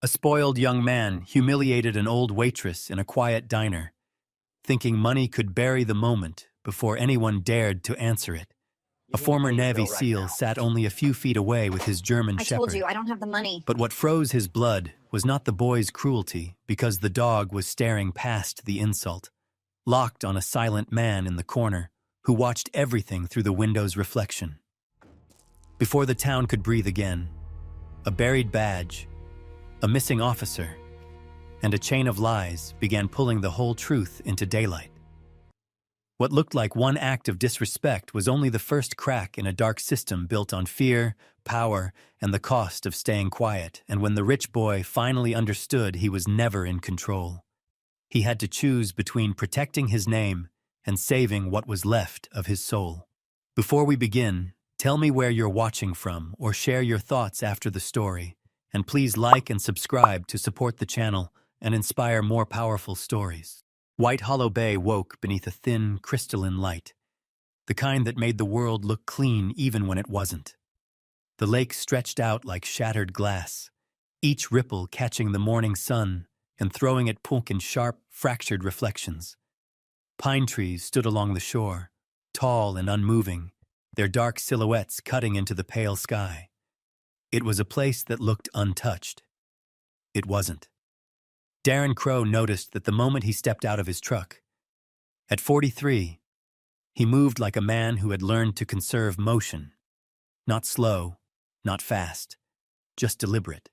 A spoiled young man humiliated an old waitress in a quiet diner, thinking money could bury the moment before anyone dared to answer it. A You need to former pay your Navy bill right SEAL now. sat only a few feet away with his German I told shepherd. you, I don't have the money. But what froze his blood was not the boy's cruelty, because the dog was staring past the insult, locked on a silent man in the corner who watched everything through the window's reflection. Before the town could breathe again, a buried badge, a missing officer, and a chain of lies began pulling the whole truth into daylight. What looked like one act of disrespect was only the first crack in a dark system built on fear, power, and the cost of staying quiet. And when the rich boy finally understood he was never in control, he had to choose between protecting his name and saving what was left of his soul. Before we begin, tell me where you're watching from or share your thoughts after the story. And please like and subscribe to support the channel and inspire more powerful stories. White Hollow Bay woke beneath a thin, crystalline light, the kind that made the world look clean even when it wasn't. The lake stretched out like shattered glass, each ripple catching the morning sun and throwing at Punk in sharp, fractured reflections. Pine trees stood along the shore, tall and unmoving, their dark silhouettes cutting into the pale sky. It was a place that looked untouched. It wasn't. Darren Crow noticed that the moment he stepped out of his truck. At 43, he moved like a man who had learned to conserve motion. Not slow, not fast, just deliberate.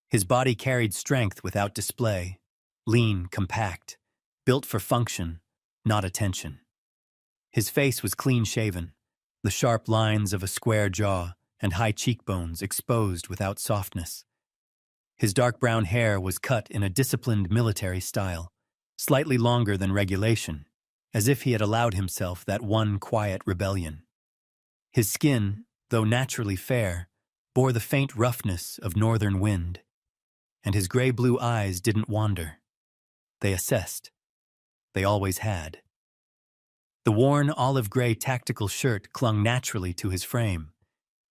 His body carried strength without display, lean, compact, built for function, not attention. His face was clean-shaven, the sharp lines of a square jaw and high cheekbones exposed without softness. His dark brown hair was cut in a disciplined military style, slightly longer than regulation, as if he had allowed himself that one quiet rebellion. His skin, though naturally fair, bore the faint roughness of northern wind, and his gray-blue eyes didn't wander. They assessed. They always had. The worn olive-gray tactical shirt clung naturally to his frame,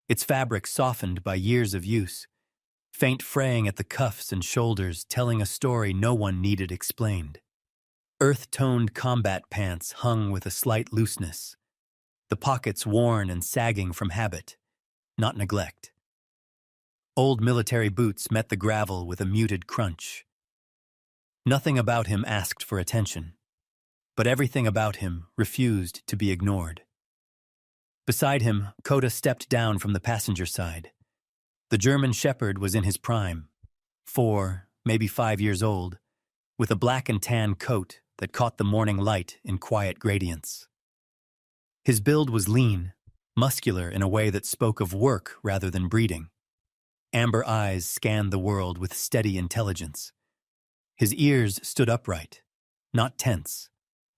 its fabric softened by years of use, faint fraying at the cuffs and shoulders telling a story no one needed explained. Earth-toned combat pants hung with a slight looseness, the pockets worn and sagging from habit, not neglect. Old military boots met the gravel with a muted crunch. Nothing about him asked for attention, but everything about him refused to be ignored. Beside him, Coda stepped down from the passenger side. The German shepherd was in his prime, 4, maybe 5 years old, with a black and tan coat that caught the morning light in quiet gradients. His build was lean, muscular in a way that spoke of work rather than breeding. Amber eyes scanned the world with steady intelligence. His ears stood upright, not tense,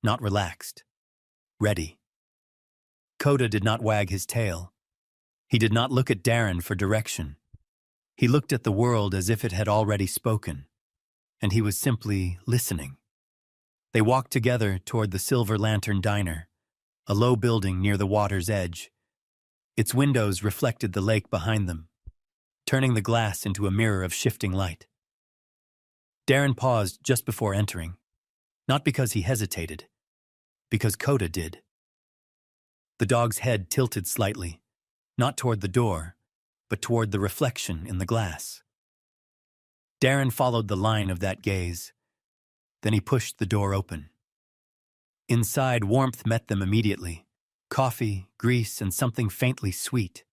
not relaxed, ready. Coda did not wag his tail. He did not look at Darren for direction. He looked at the world as if it had already spoken, and he was simply listening. They walked together toward the Silver Lantern Diner, a low building near the water's edge. Its windows reflected the lake behind them, turning the glass into a mirror of shifting light. Darren paused just before entering, not because he hesitated, because Coda did. The dog's head tilted slightly, not toward the door, but toward the reflection in the glass. Darren followed the line of that gaze. Then he pushed the door open. Inside, warmth met them immediately. Coffee, grease, and something faintly sweet.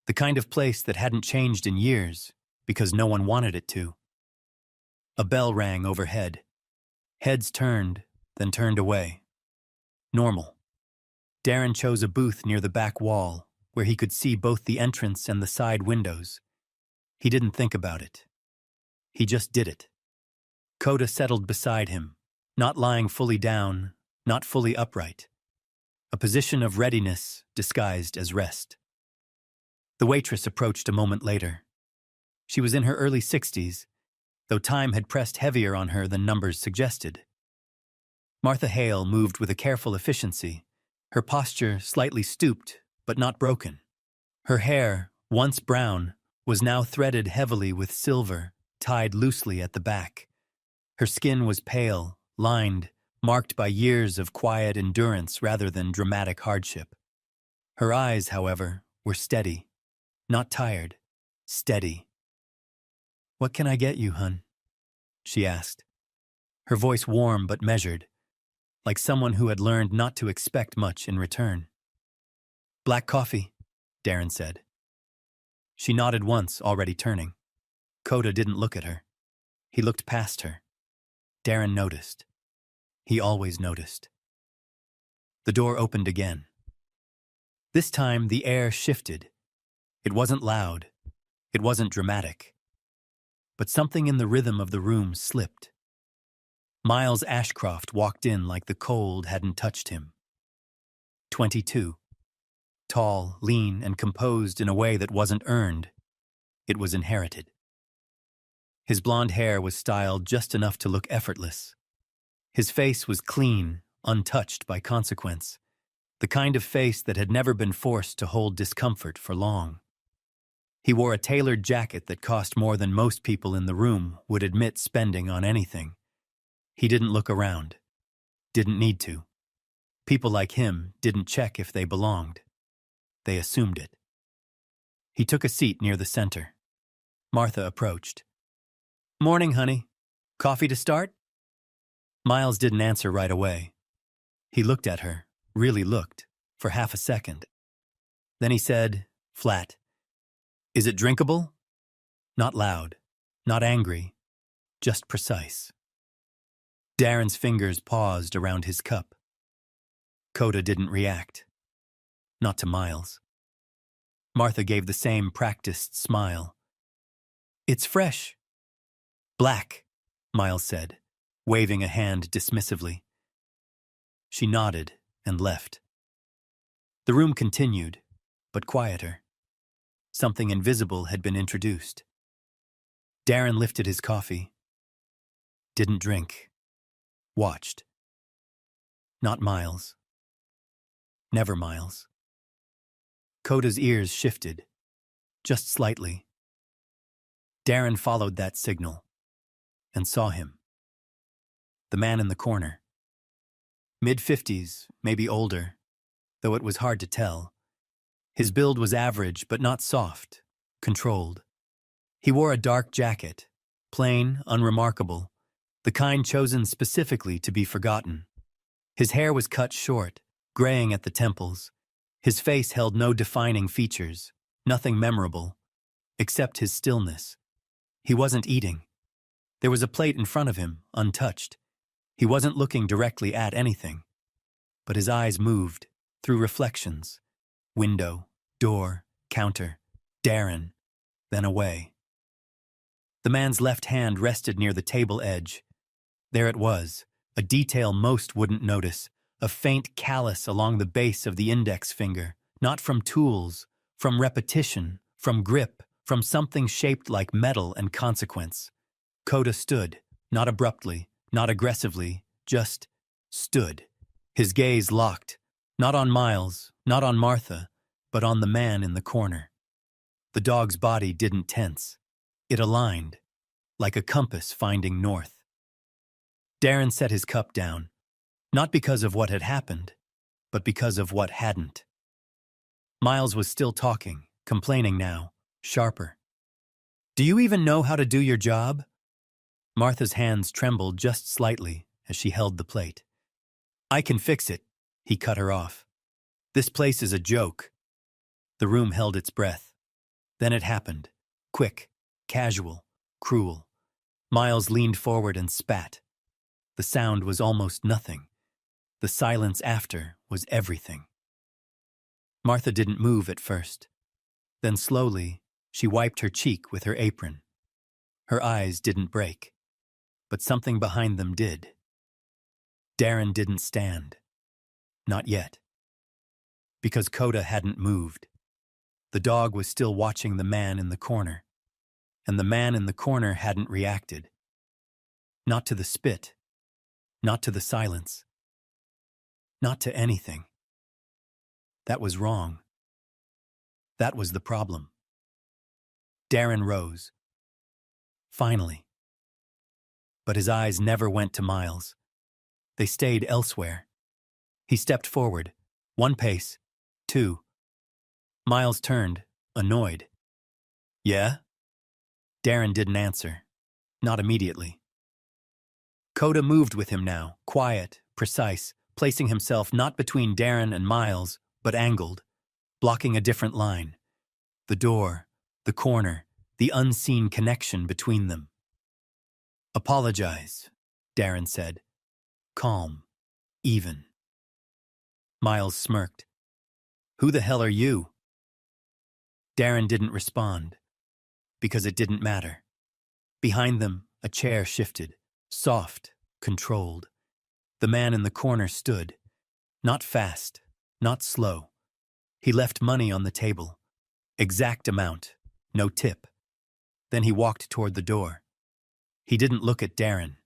The kind of place that hadn't changed in years, because no one wanted it to. A bell rang overhead. Heads turned, then turned away. Normal. Darren chose a booth near the back wall, where he could see both the entrance and the side windows. He didn't think about it. He just did it. Coda settled beside him, not lying fully down, not fully upright. A position of readiness disguised as rest. The waitress approached a moment later. She was in her early 60s, though time had pressed heavier on her than numbers suggested. Martha Hale moved with a careful efficiency, her posture slightly stooped, but not broken. Her hair, once brown, was now threaded heavily with silver, tied loosely at the back. Her skin was pale, lined, marked by years of quiet endurance rather than dramatic hardship. Her eyes, however, were steady, not tired, steady. "What can I get you, hun?" she asked, her voice warm but measured, like someone who had learned not to expect much in return. "Black coffee," Darren said. She nodded once, already turning. Coda didn't look at her. He looked past her. Darren noticed. He always noticed. The door opened again. This time, the air shifted. It wasn't loud. It wasn't dramatic. But something in the rhythm of the room slipped. Miles Ashcroft walked in like the cold hadn't touched him. 22. Tall, lean, and composed in a way that wasn't earned. It was inherited. His blonde hair was styled just enough to look effortless. His face was clean, untouched by consequence, the kind of face that had never been forced to hold discomfort for long. He wore a tailored jacket that cost more than most people in the room would admit spending on anything. He didn't look around. Didn't need to. People like him didn't check if they belonged. They assumed it. He took a seat near the center. Martha approached. "Morning, honey. Coffee to start?" Miles didn't answer right away. He looked at her, really looked, for half a second. Then he said, flat, "Is it drinkable?" Not loud, not angry, just precise. Darren's fingers paused around his cup. Coda didn't react. Not to Miles. Martha gave the same practiced smile. "It's fresh." "Black," Miles said, waving a hand dismissively. She nodded and left. The room continued, but quieter. Something invisible had been introduced. Darren lifted his coffee. Didn't drink. Watched. Not Miles. Never Miles. Coda's ears shifted, just slightly. Darren followed that signal and saw him. The man in the corner. Mid-50s, maybe older, though it was hard to tell. His build was average but not soft, controlled. He wore a dark jacket, plain, unremarkable, the kind chosen specifically to be forgotten. His hair was cut short, graying at the temples. His face held no defining features, nothing memorable, except his stillness. He wasn't eating. There was a plate in front of him, untouched. He wasn't looking directly at anything. But his eyes moved, through reflections. Window, door, counter, Darren, then away. The man's left hand rested near the table edge. There it was, a detail most wouldn't notice, a faint callus along the base of the index finger, not from tools, from repetition, from grip, from something shaped like metal and consequence. Coda stood, not abruptly, not aggressively, just stood. His gaze locked, not on Miles, not on Martha, but on the man in the corner. The dog's body didn't tense. It aligned, like a compass finding north. Darren set his cup down, not because of what had happened, but because of what hadn't. Miles was still talking, complaining now, sharper. "Do you even know how to do your job?" Martha's hands trembled just slightly as she held the plate. "I can fix it," he cut her off. "This place is a joke." The room held its breath. Then it happened. Quick, casual, cruel. Miles leaned forward and spat. The sound was almost nothing. The silence after was everything. Martha didn't move at first. Then slowly, she wiped her cheek with her apron. Her eyes didn't break, but something behind them did. Darren didn't stand. Not yet. Because Coda hadn't moved. The dog was still watching the man in the corner, and the man in the corner hadn't reacted. Not to the spit, not to the silence, not to anything. That was wrong. That was the problem. Darren rose. finally. But his eyes never went to Miles. They stayed elsewhere. He stepped forward. 1 pace. 2. Miles turned, annoyed. Yeah? Darren didn't answer. Not immediately. Coda moved with him now, quiet, precise, placing himself not between Darren and Miles, but angled, blocking a different line. The door, the corner, the unseen connection between them. Apologize, Darren said. Calm, even. Miles smirked. Who the hell are you? Darren didn't respond, because it didn't matter. Behind them, a chair shifted, soft, controlled. The man in the corner stood, not fast, not slow. He left money on the table, exact amount, no tip. Then he walked toward the door. He didn't look at Darren,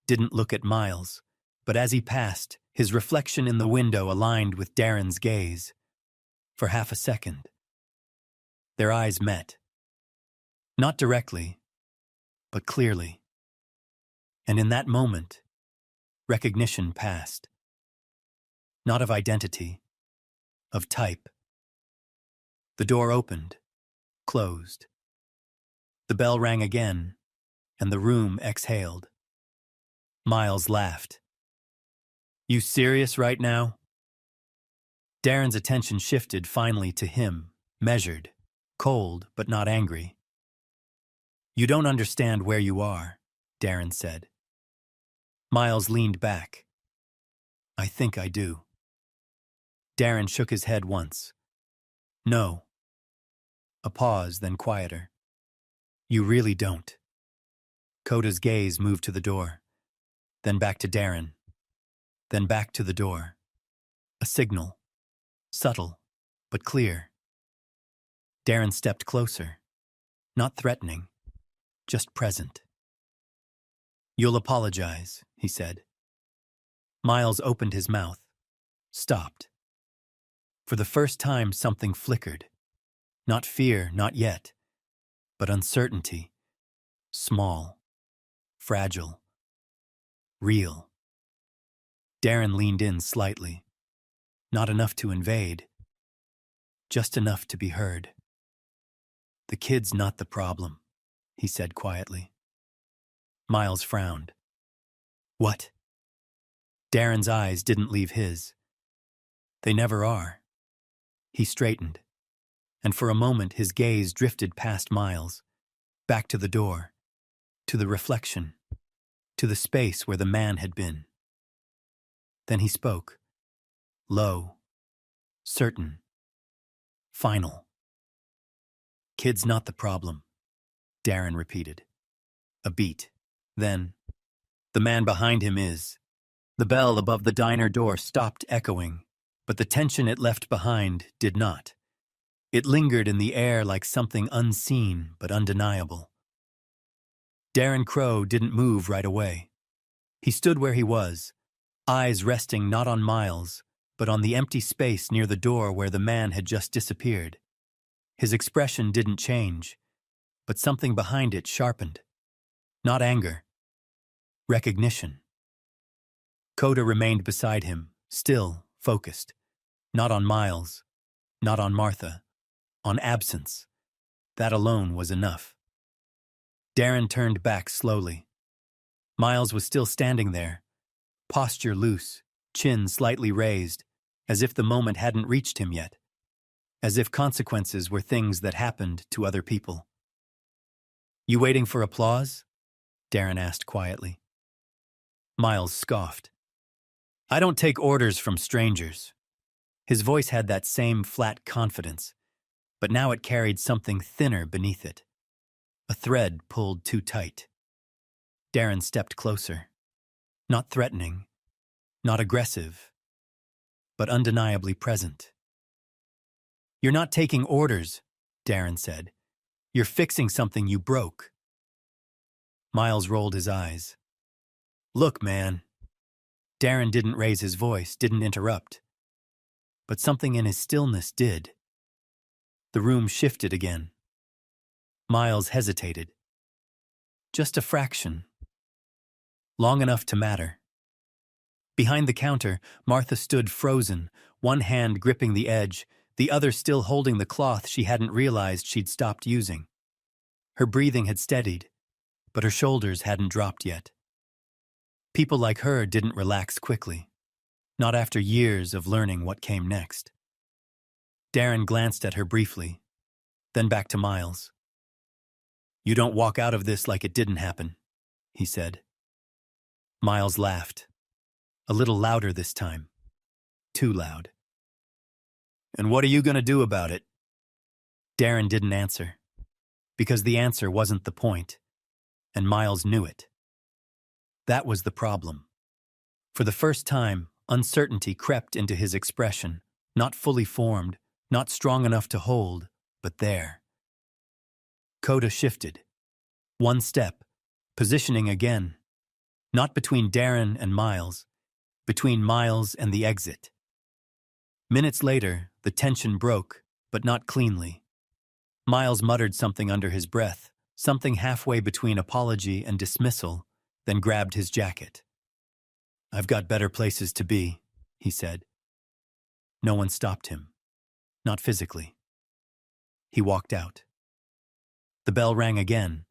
didn't look at Miles, but as he passed, his reflection in the window aligned with Darren's gaze. For half a second, their eyes met. Not directly, but clearly. And in that moment, recognition passed. Not of identity, of type. The door opened, closed. The bell rang again, and the room exhaled. Miles laughed. You serious right now? Darren's attention shifted finally to him, measured, cold but not angry. You don't understand where you are, Darren said. Miles leaned back. I think I do. Darren shook his head once. No. A pause, then quieter. You really don't. Coda's gaze moved to the door, then back to Darren, then back to the door. A signal, subtle, but clear. Darren stepped closer, not threatening, just present. You'll apologize, he said. Miles opened his mouth, stopped. For the first time, something flickered. Not fear, not yet, but uncertainty. Small, fragile, real. Darren leaned in slightly. Not enough to invade, just enough to be heard. The kid's not the problem, he said quietly. Miles frowned. What? Darren's eyes didn't leave his. They never are. He straightened, and for a moment his gaze drifted past Miles, back to the door, to the reflection, to the space where the man had been. Then he spoke, low, certain, final. Kid's not the problem, Darren repeated. A beat. Then, the man behind him is. The bell above the diner door stopped echoing, but the tension it left behind did not. It lingered in the air like something unseen but undeniable. Darren Crow didn't move right away. He stood where he was, eyes resting not on Miles, but on the empty space near the door where the man had just disappeared. His expression didn't change, but something behind it sharpened. Not anger. Recognition. Coda remained beside him, still, focused. Not on Miles, not on Martha, on absence. That alone was enough. Darren turned back slowly. Miles was still standing there, posture loose, chin slightly raised, as if the moment hadn't reached him yet, as if consequences were things that happened to other people. You waiting for applause? Darren asked quietly. Miles scoffed. I don't take orders from strangers. His voice had that same flat confidence, but now it carried something thinner beneath it. A thread pulled too tight. Darren stepped closer. Not threatening, not aggressive, but undeniably present. You're not taking orders, Darren said. You're fixing something you broke. Miles rolled his eyes. Look, man. Darren didn't raise his voice, didn't interrupt. But something in his stillness did. The room shifted again. Miles hesitated. Just a fraction. Long enough to matter. Behind the counter, Martha stood frozen, one hand gripping the edge, the other still holding the cloth she hadn't realized she'd stopped using. Her breathing had steadied, but her shoulders hadn't dropped yet. People like her didn't relax quickly, not after years of learning what came next. Darren glanced at her briefly, then back to Miles. "You don't walk out of this like it didn't happen," he said. Miles laughed, a little louder this time. Too loud. "And what are you going to do about it?" Darren didn't answer, because the answer wasn't the point, and Miles knew it. That was the problem. For the first time, uncertainty crept into his expression, not fully formed, not strong enough to hold, but there. Coda shifted. One step, positioning again. Not between Darren and Miles, between Miles and the exit. Minutes later, the tension broke, but not cleanly. Miles muttered something under his breath, something halfway between apology and dismissal, then grabbed his jacket. "I've got better places to be," he said. No one stopped him. Not physically. He walked out. The bell rang again.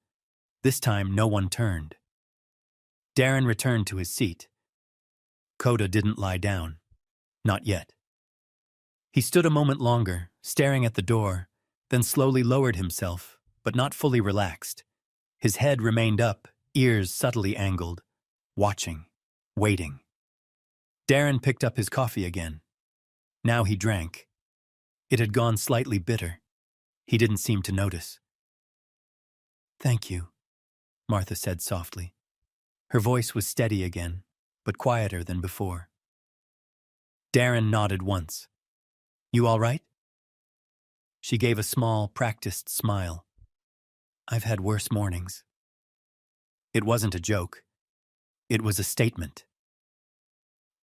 This time, no one turned. Darren returned to his seat. Coda didn't lie down. Not yet. He stood a moment longer, staring at the door, then slowly lowered himself, but not fully relaxed. His head remained up, ears subtly angled, watching, waiting. Darren picked up his coffee again. Now he drank. It had gone slightly bitter. He didn't seem to notice. "Thank you," Martha said softly. Her voice was steady again, but quieter than before. Darren nodded once. "You all right?" She gave a small, practiced smile. "I've had worse mornings." It wasn't a joke. It was a statement.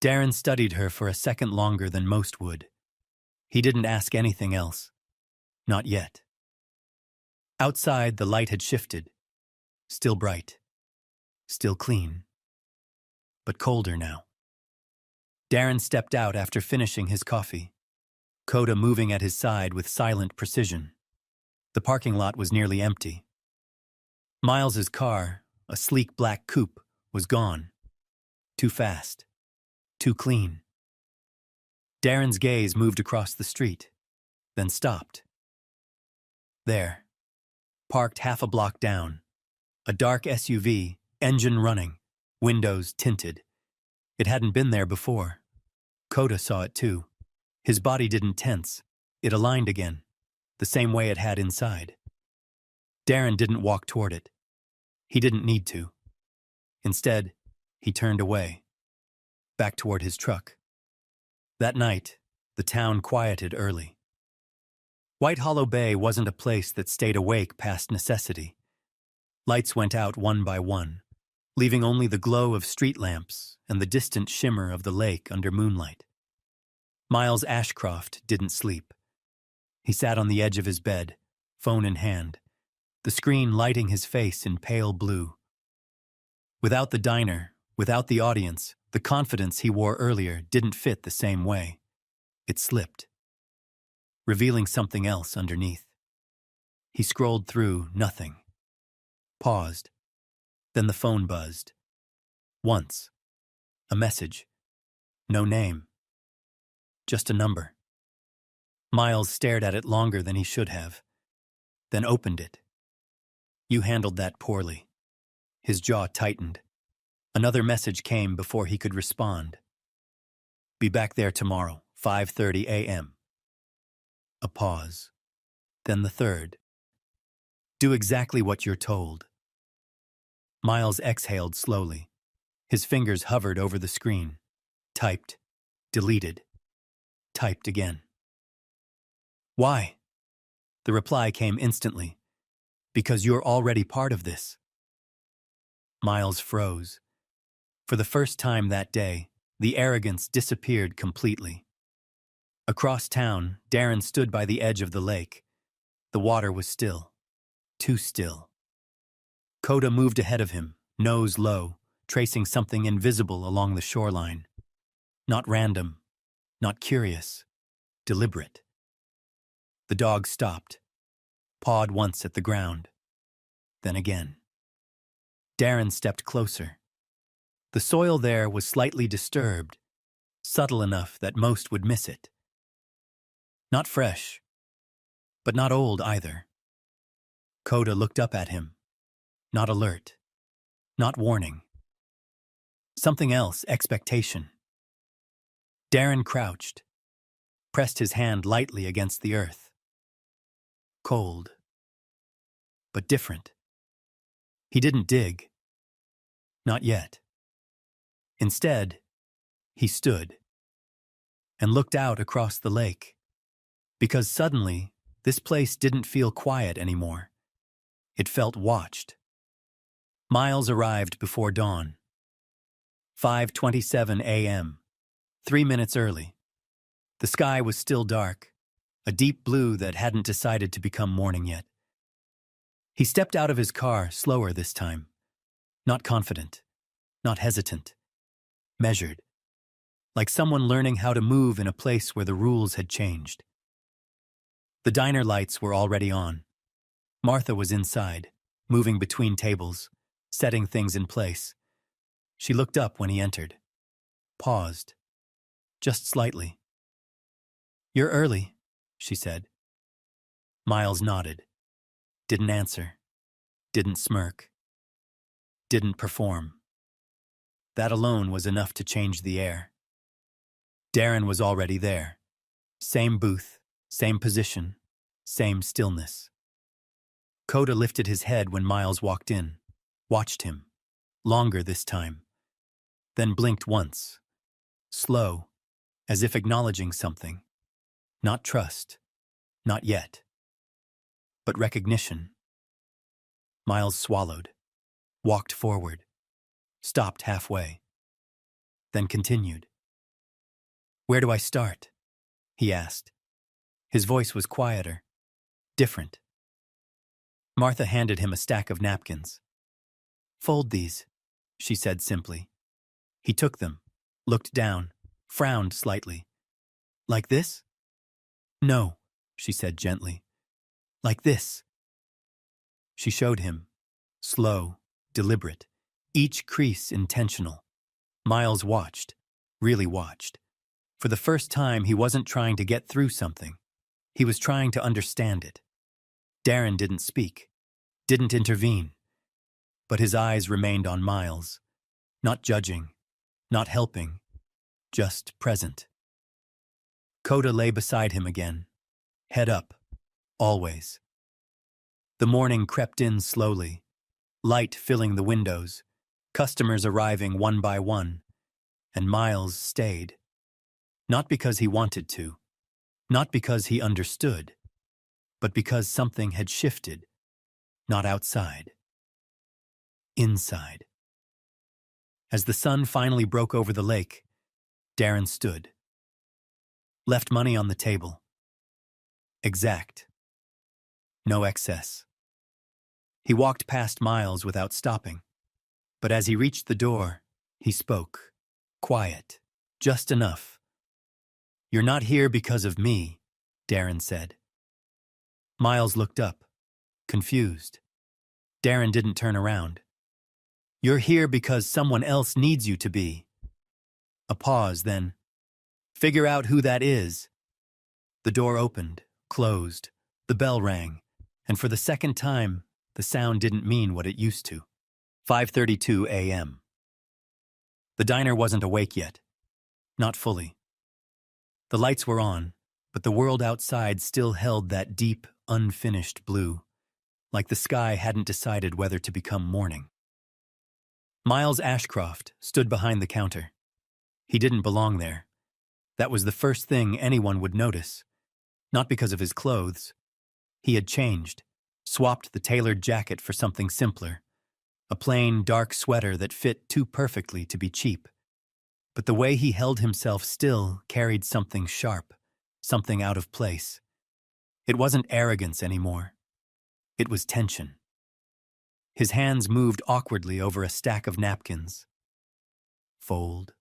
Darren studied her for a second longer than most would. He didn't ask anything else. Not yet. Outside, the light had shifted. Still bright. Still clean. But colder now. Darren stepped out after finishing his coffee, Coda moving at his side with silent precision. The parking lot was nearly empty. Miles's car, a sleek black coupe, was gone. Too fast. Too clean. Darren's gaze moved across the street, then stopped. There, parked half a block down, a dark SUV, engine running, windows tinted. It hadn't been there before. Coda saw it too. His body didn't tense. It aligned again, the same way it had inside. Darren didn't walk toward it. He didn't need to. Instead, he turned away, back toward his truck. That night, the town quieted early. White Hollow Bay wasn't a place that stayed awake past necessity. Lights went out one by one, leaving only the glow of street lamps and the distant shimmer of the lake under moonlight. Miles Ashcroft didn't sleep. He sat on the edge of his bed, phone in hand, the screen lighting his face in pale blue. Without the diner, without the audience, the confidence he wore earlier didn't fit the same way. It slipped, revealing something else underneath. He scrolled through nothing. Paused. Then the phone buzzed. Once. A message. No name. Just a number. Miles stared at it longer than he should have, then opened it. "You handled that poorly." His jaw tightened. Another message came before he could respond. "Be back there tomorrow, 5:30 a.m. A pause. Then the third. "Do exactly what you're told." Miles exhaled slowly. His fingers hovered over the screen. Typed. Deleted. Typed again. "Why?" The reply came instantly. "Because you're already part of this." Miles froze. For the first time that day, the arrogance disappeared completely. Across town, Darren stood by the edge of the lake. The water was still. Too still. Coda moved ahead of him, nose low, tracing something invisible along the shoreline. Not random, not curious, deliberate. The dog stopped, pawed once at the ground, then again. Darren stepped closer. The soil there was slightly disturbed, subtle enough that most would miss it. Not fresh, but not old either. Coda looked up at him, not alert, not warning. Something else, expectation. Darren crouched, pressed his hand lightly against the earth. Cold, but different. He didn't dig. Not yet. Instead, he stood and looked out across the lake, because suddenly this place didn't feel quiet anymore. It felt watched. Miles arrived before dawn. 5:27 a.m., 3 minutes early. The sky was still dark, a deep blue that hadn't decided to become morning yet. He stepped out of his car, slower this time. Not confident, not hesitant. Measured. Like someone learning how to move in a place where the rules had changed. The diner lights were already on. Martha was inside, moving between tables, setting things in place. She looked up when he entered. Paused. Just slightly. "You're early," she said. Miles nodded. Didn't answer. Didn't smirk. Didn't perform. That alone was enough to change the air. Darren was already there. Same booth, same position, same stillness. Coda lifted his head when Miles walked in, watched him, longer this time, then blinked once, slow, as if acknowledging something. Not trust, not yet, but recognition. Miles swallowed, walked forward, stopped halfway, then continued. "Where do I start?" he asked. His voice was quieter, different. Martha handed him a stack of napkins. "Fold these," she said simply. He took them, looked down, frowned slightly. "Like this?" "No," she said gently. "Like this." She showed him, slow, deliberate, each crease intentional. Miles watched, really watched. For the first time, he wasn't trying to get through something. He was trying to understand it. Darren didn't speak, didn't intervene, but his eyes remained on Miles, not judging, not helping, just present. Coda lay beside him again, head up, always. The morning crept in slowly, light filling the windows, customers arriving one by one, and Miles stayed. Not because he wanted to, not because he understood, but because something had shifted, not outside, inside. As the sun finally broke over the lake, Darren stood. Left money on the table. Exact. No excess. He walked past Miles without stopping, but as he reached the door, he spoke. Quiet. Just enough. "You're not here because of me," Darren said. Miles looked up, confused. Darren didn't turn around. "You're here because someone else needs you to be." A pause, then, "Figure out who that is." The door opened, closed, the bell rang, and for the second time, the sound didn't mean what it used to. 5:32 a.m. The diner wasn't awake yet. Not fully. The lights were on, but the world outside still held that deep, unfinished blue, like the sky hadn't decided whether to become morning. Miles Ashcroft stood behind the counter. He didn't belong there. That was the first thing anyone would notice. Not because of his clothes. He had changed, swapped the tailored jacket for something simpler, a plain, dark sweater that fit too perfectly to be cheap. But the way he held himself still carried something sharp, something out of place. It wasn't arrogance anymore. It was tension. His hands moved awkwardly over a stack of napkins. Fold.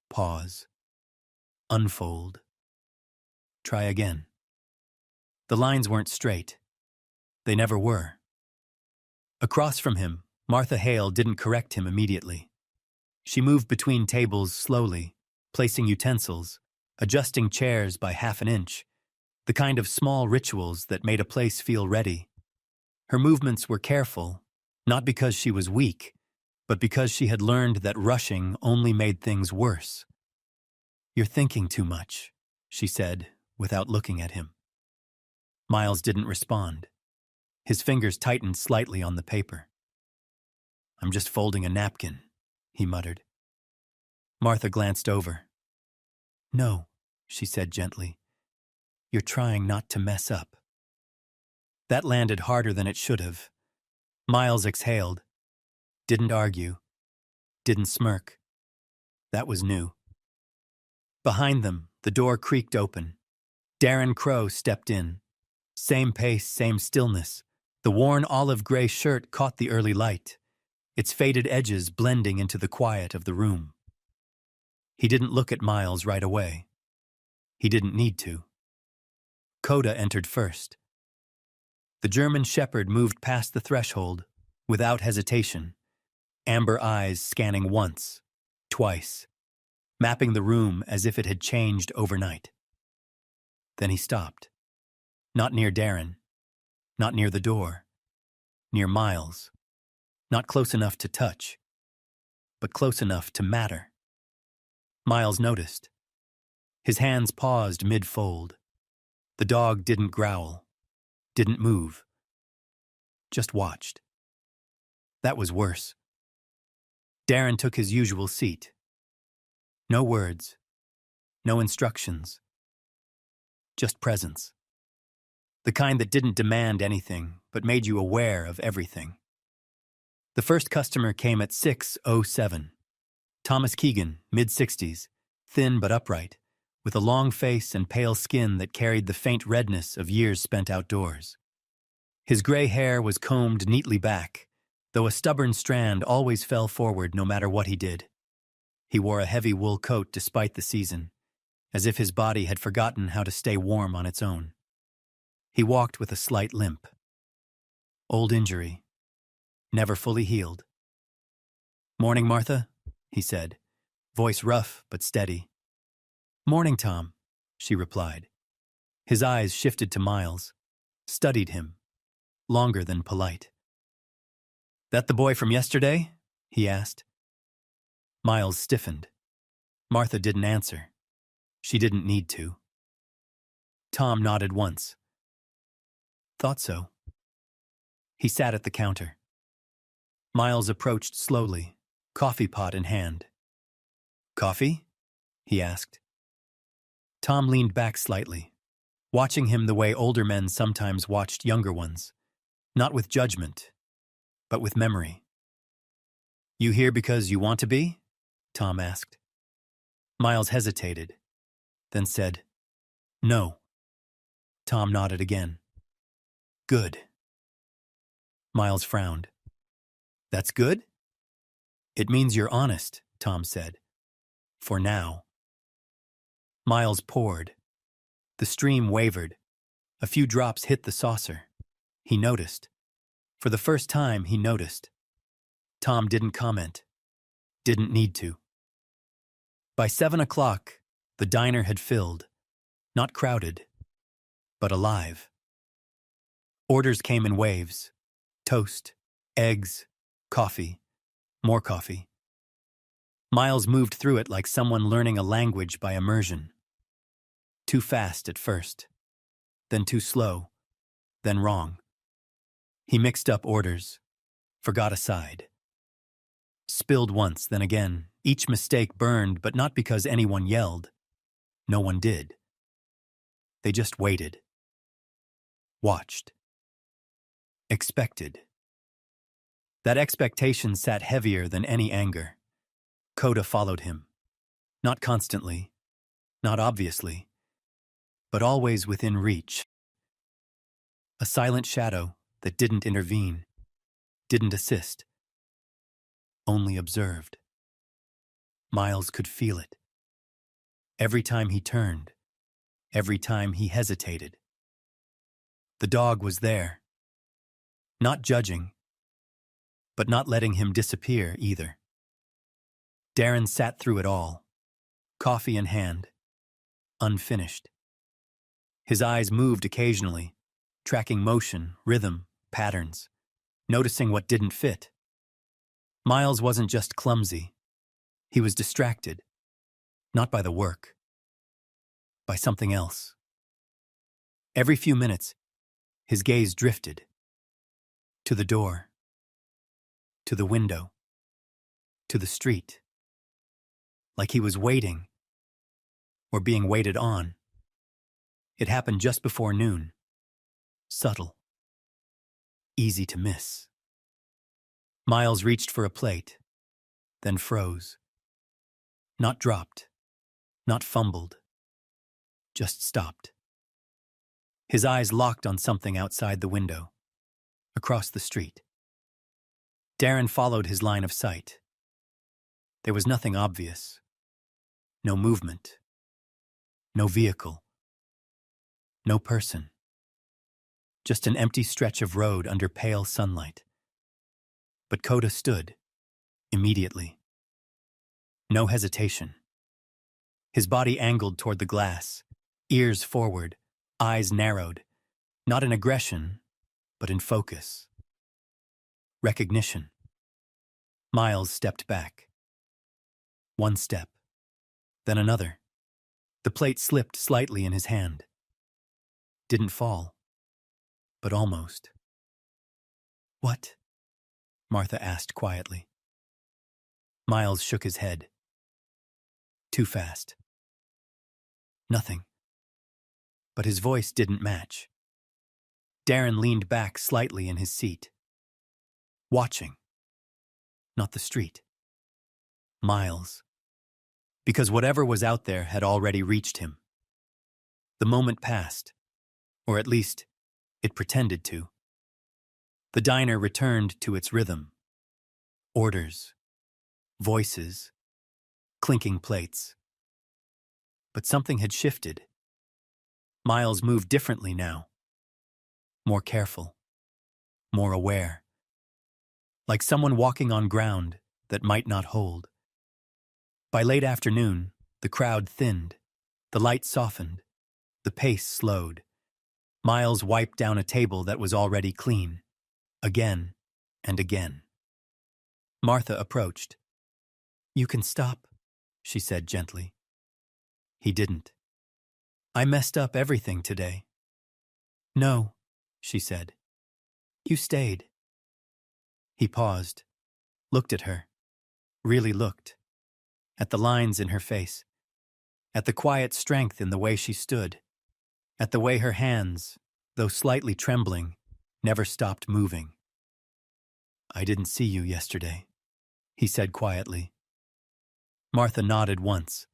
Pause. Unfold. Try again. The lines weren't straight. They never were. Across from him, Martha Hale didn't correct him immediately. She moved between tables slowly, placing utensils, adjusting chairs by half an inch, the kind of small rituals that made a place feel ready. Her movements were careful, not because she was weak, but because she had learned that rushing only made things worse. "You're thinking too much," she said, without looking at him. Miles didn't respond. His fingers tightened slightly on the paper. "I'm just folding a napkin," he muttered. Martha glanced over. "No," she said gently. "You're trying not to mess up." That landed harder than it should have. Miles exhaled. Didn't argue. Didn't smirk. That was new. Behind them, the door creaked open. Darren Crow stepped in. Same pace, same stillness. The worn olive-gray shirt caught the early light, its faded edges blending into the quiet of the room. He didn't look at Miles right away. He didn't need to. Coda entered first. The German shepherd moved past the threshold, without hesitation, amber eyes scanning once, twice, mapping the room as if it had changed overnight. Then he stopped. Not near Darren. Not near the door. Near Miles. Not close enough to touch, but close enough to matter. Miles noticed. His hands paused mid-fold. The dog didn't growl, didn't move, just watched. That was worse. Darren took his usual seat. No words, no instructions, just presence. The kind that didn't demand anything, but made you aware of everything. The first customer came at 6:07. Thomas Keegan, mid-60s, thin but upright, with a long face and pale skin that carried the faint redness of years spent outdoors. His gray hair was combed neatly back, though a stubborn strand always fell forward no matter what he did. He wore a heavy wool coat despite the season, as if his body had forgotten how to stay warm on its own. He walked with a slight limp. Old injury. Never fully healed. "Morning, Martha," he said, voice rough but steady. "Morning, Tom," she replied. His eyes shifted to Miles, studied him, longer than polite. "That the boy from yesterday?" he asked. Miles stiffened. Martha didn't answer. She didn't need to. Tom nodded once. "Thought so." He sat at the counter. Miles approached slowly, coffee pot in hand. "Coffee?" he asked. Tom leaned back slightly, watching him the way older men sometimes watched younger ones, not with judgment, but with memory. "You here because you want to be?" Tom asked. Miles hesitated, then said, "No." Tom nodded again. "Good." Miles frowned. "That's good?" "It means you're honest," Tom said. "For now." Miles poured. The stream wavered. A few drops hit the saucer. He noticed. For the first time, he noticed. Tom didn't comment. Didn't need to. By 7 o'clock, the diner had filled. Not crowded, but alive. Orders came in waves. Toast, eggs, coffee, more coffee. Miles moved through it like someone learning a language by immersion. Too fast at first, then too slow, then wrong. He mixed up orders, forgot a side. Spilled once, then again. Each mistake burned, but not because anyone yelled. No one did. They just waited. Watched. Expected. That expectation sat heavier than any anger. Coda followed him. Not constantly, not obviously, but always within reach. A silent shadow that didn't intervene. didn't assist, only observed. Miles could feel it. Every time he turned, every time he hesitated. The dog was there, not judging, but not letting him disappear either. Darren sat through it all, coffee in hand, unfinished. His eyes moved occasionally, tracking motion, rhythm, patterns, noticing what didn't fit. Miles wasn't just clumsy. He was distracted, not by the work, by something else. Every few minutes, his gaze drifted to the door, to the window, to the street, like he was waiting or being waited on. It happened just before noon, subtle, easy to miss. Miles reached for a plate, then froze. Not dropped, not fumbled, just stopped. His eyes locked on something outside the window, across the street. Darren followed his line of sight. There was nothing obvious. No movement. No vehicle. No person. Just an empty stretch of road under pale sunlight. But Coda stood, immediately. No hesitation. His body angled toward the glass, ears forward, eyes narrowed, not in aggression, but in focus. Recognition. Miles stepped back. One step, then another. The plate slipped slightly in his hand. Didn't fall, but almost. "What?" Martha asked quietly. Miles shook his head. Too fast. Nothing. But his voice didn't match. Darren leaned back slightly in his seat. Watching. Not the street. Miles. Because whatever was out there had already reached him. The moment passed, or at least, it pretended to. The diner returned to its rhythm. Orders. Voices. Clinking plates. But something had shifted. Miles moved differently now. More careful. More aware. Like someone walking on ground that might not hold. By late afternoon, the crowd thinned. The light softened. The pace slowed. Miles wiped down a table that was already clean. Again and again. Martha approached. "You can stop," she said gently. He didn't. "I messed up everything today." "No," she said. "You stayed." He paused, looked at her, really looked, at the lines in her face, at the quiet strength in the way she stood, at the way her hands, though slightly trembling, never stopped moving. "I didn't see you yesterday," he said quietly. Martha nodded once.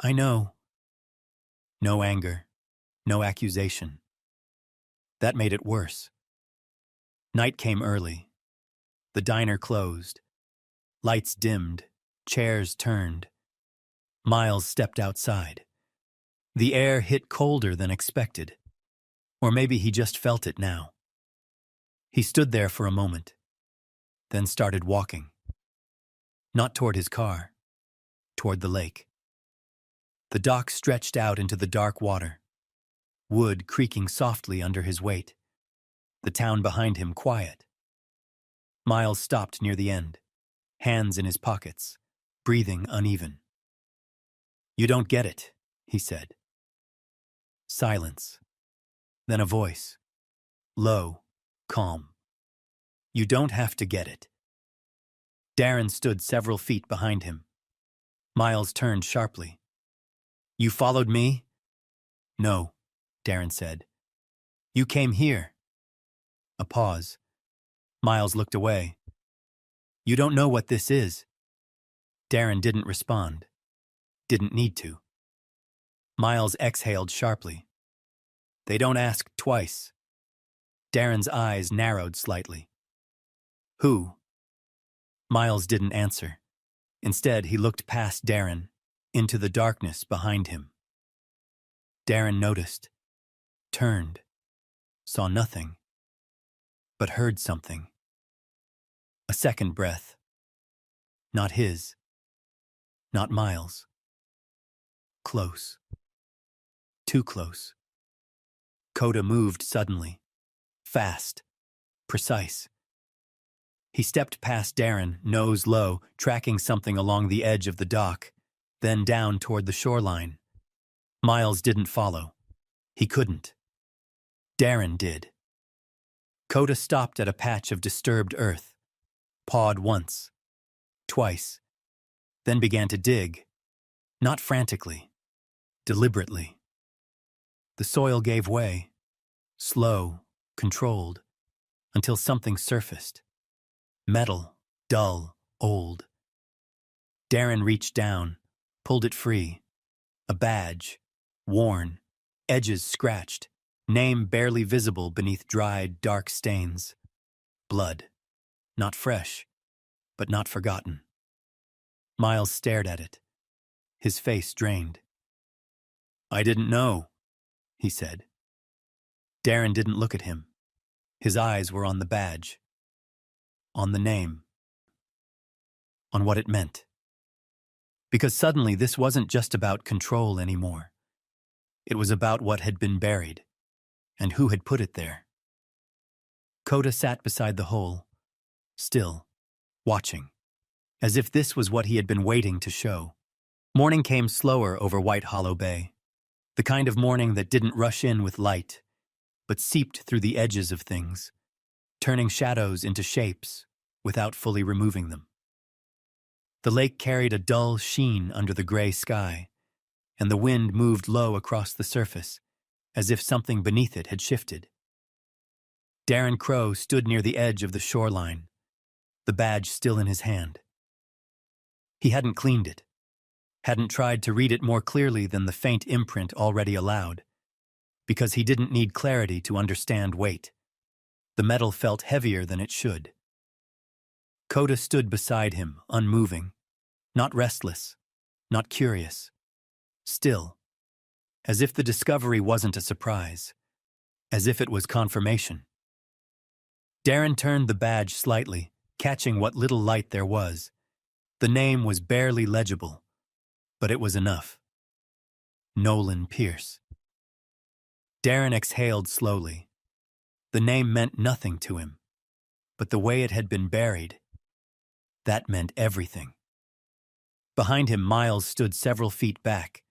"I know." No anger, no accusation. That made it worse. Night came early. The diner closed. Lights dimmed, chairs turned. Miles stepped outside. The air hit colder than expected. Or maybe he just felt it now. He stood there for a moment, then started walking. Not toward his car, toward the lake. The dock stretched out into the dark water, wood creaking softly under his weight, the town behind him quiet. Miles stopped near the end, hands in his pockets, breathing uneven. "You don't get it," he said. Silence. Then a voice, low, calm. "You don't have to get it." Darren stood several feet behind him. Miles turned sharply. "You followed me?" "No," Darren said. "You came here." A pause. Miles looked away. "You don't know what this is." Darren didn't respond. Didn't need to. Miles exhaled sharply. "They don't ask twice." Darren's eyes narrowed slightly. Who? Miles didn't answer. Instead, he looked past Darren, into the darkness behind him. Darren noticed, turned, saw nothing, but heard something. A second breath. Not his. Not Miles. Close. Too close. Coda moved suddenly. Fast. Precise. He stepped past Darren, nose low, tracking something along the edge of the dock, then down toward the shoreline. Miles didn't follow. He couldn't. Darren did. Coda stopped at a patch of disturbed earth, pawed once, twice, then began to dig, not frantically, deliberately. The soil gave way, slow, controlled, until something surfaced. Metal, dull, old. Darren reached down, pulled it free. A badge, worn, edges scratched, name barely visible beneath dried, dark stains. Blood. Not fresh, but not forgotten. Miles stared at it, his face drained. "I didn't know," he said. Darren didn't look at him. His eyes were on the badge, on the name, on what it meant. Because suddenly this wasn't just about control anymore. It was about what had been buried, and who had put it there. Coda sat beside the hole, still, watching, as if this was what he had been waiting to show. Morning came slower over White Hollow Bay, the kind of morning that didn't rush in with light, but seeped through the edges of things, turning shadows into shapes without fully removing them. The lake carried a dull sheen under the gray sky, and the wind moved low across the surface, as if something beneath it had shifted. Darren Crow stood near the edge of the shoreline, the badge still in his hand. He hadn't cleaned it, hadn't tried to read it more clearly than the faint imprint already allowed, because he didn't need clarity to understand weight. The metal felt heavier than it should. Coda stood beside him, unmoving, not restless, not curious, still, as if the discovery wasn't a surprise, as if it was confirmation. Darren turned the badge slightly, catching what little light there was. The name was barely legible, but it was enough. Nolan Pierce. Darren exhaled slowly. The name meant nothing to him, but the way it had been buried, that meant everything. Behind him, Miles stood several feet back,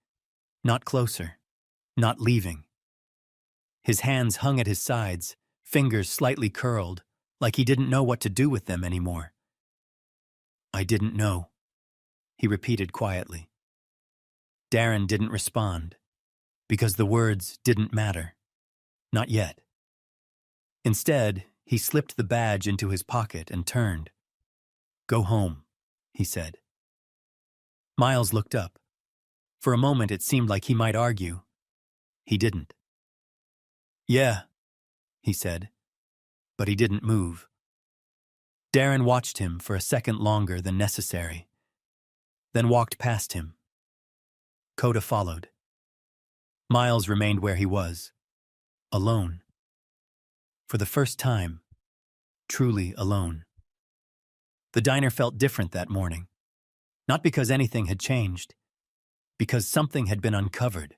not closer, not leaving. His hands hung at his sides, fingers slightly curled, like he didn't know what to do with them anymore. "I didn't know," he repeated quietly. Darren didn't respond, because the words didn't matter. Not yet. Instead, he slipped the badge into his pocket and turned. "Go home," he said. Miles looked up. For a moment it seemed like he might argue. He didn't. "Yeah," he said, but he didn't move. Darren watched him for a second longer than necessary, then walked past him. Coda followed. Miles remained where he was, alone. For the first time, truly alone. The diner felt different that morning, not because anything had changed, because something had been uncovered,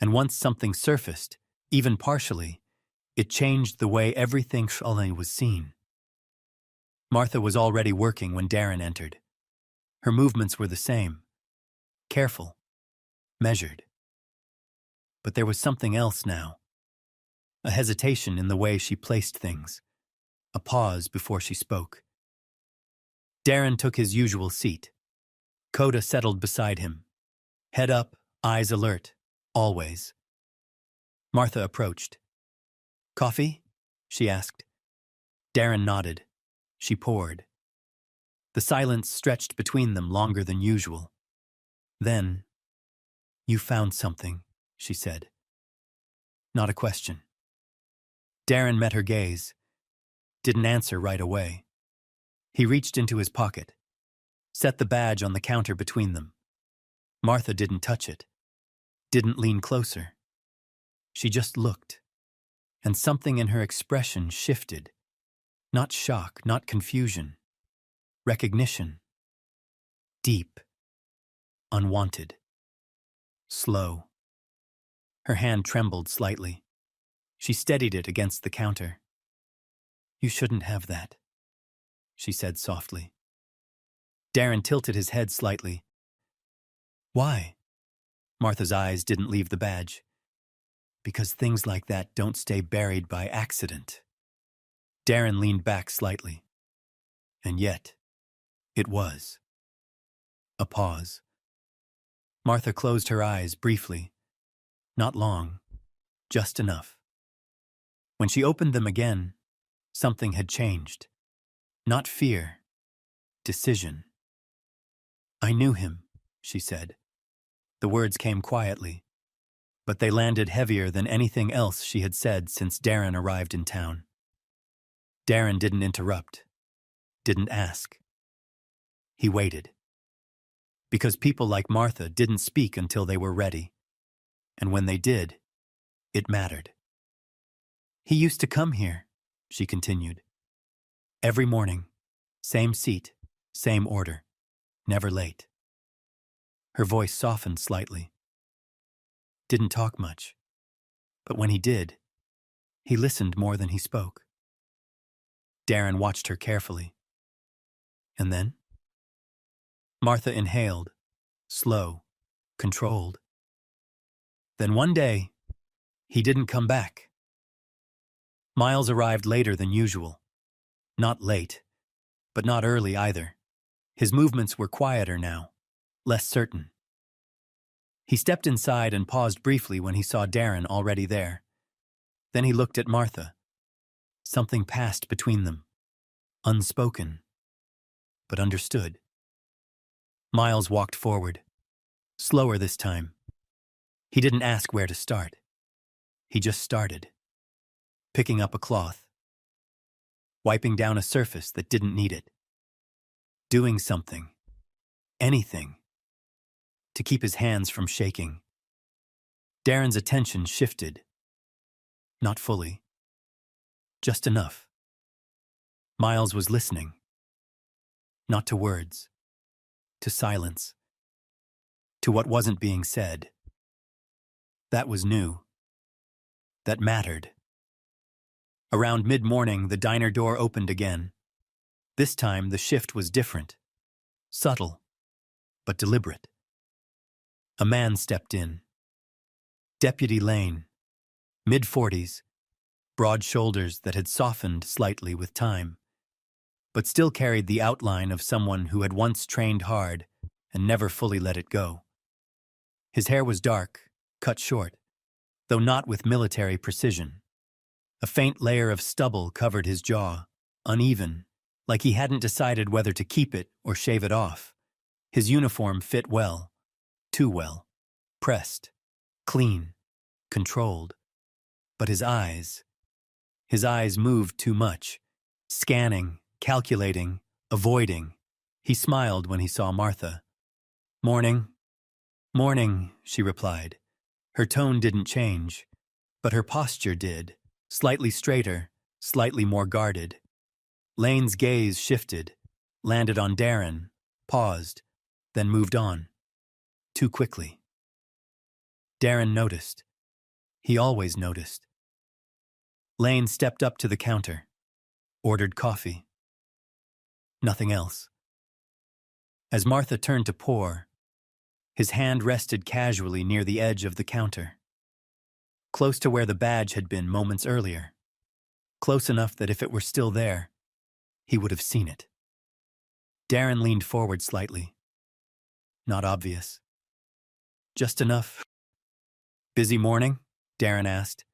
and once something surfaced, even partially, it changed the way everything was seen. Martha was already working when Darren entered. Her movements were the same, careful, measured. But there was something else now. A hesitation in the way she placed things, a pause before she spoke. Darren took his usual seat. Coda settled beside him, head up, eyes alert, always. Martha approached. "Coffee?" she asked. Darren nodded. She poured. The silence stretched between them longer than usual. Then, "You found something," she said. Not a question. Darren met her gaze. Didn't answer right away. He reached into his pocket, set the badge on the counter between them. Martha didn't touch it, didn't lean closer. She just looked, and something in her expression shifted. Not shock, not confusion. Recognition. Deep. Unwanted. Slow. Her hand trembled slightly. She steadied it against the counter. "You shouldn't have that," she said softly. Darren tilted his head slightly. "Why?" Martha's eyes didn't leave the badge. "Because things like that don't stay buried by accident." Darren leaned back slightly. And yet, it was. A pause. Martha closed her eyes briefly. Not long, just enough. When she opened them again, something had changed. Not fear, decision. "I knew him," she said. The words came quietly, but they landed heavier than anything else she had said since Darren arrived in town. Darren didn't interrupt, didn't ask. He waited. Because people like Martha didn't speak until they were ready. And when they did, it mattered. "He used to come here," she continued. "Every morning, same seat, same order, never late." Her voice softened slightly. Didn't talk much, but when he did, he listened more than he spoke. Darren watched her carefully. And then? Martha inhaled, slow, controlled. Then one day, he didn't come back. Miles arrived later than usual. Not late, but not early either. His movements were quieter now, less certain. He stepped inside and paused briefly when he saw Darren already there. Then he looked at Martha. Something passed between them, unspoken, but understood. Miles walked forward, slower this time. He didn't ask where to start. He just started, picking up a cloth, wiping down a surface that didn't need it, doing something, anything, to keep his hands from shaking. Darren's attention shifted. Not fully. Just enough. Miles was listening. Not to words. To silence. To what wasn't being said. That was new. That mattered. Around mid-morning, the diner door opened again. This time, the shift was different. Subtle, but deliberate. A man stepped in. Deputy Lane, mid-40s, broad shoulders that had softened slightly with time, but still carried the outline of someone who had once trained hard and never fully let it go. His hair was dark, cut short, though not with military precision. A faint layer of stubble covered his jaw, uneven, like he hadn't decided whether to keep it or shave it off. His uniform fit well, too well, pressed, clean, controlled. But his eyes moved too much, scanning, calculating, avoiding. He smiled when he saw Martha. "Morning." "Morning," she replied. Her tone didn't change, but her posture did, slightly straighter, slightly more guarded. Lane's gaze shifted, landed on Darren, paused, then moved on. Too quickly. Darren noticed. He always noticed. Lane stepped up to the counter, ordered coffee. Nothing else. As Martha turned to pour, his hand rested casually near the edge of the counter, close to where the badge had been moments earlier, close enough that if it were still there, he would have seen it. Darren leaned forward slightly. Not obvious. Just enough. "Busy morning?" Darren asked.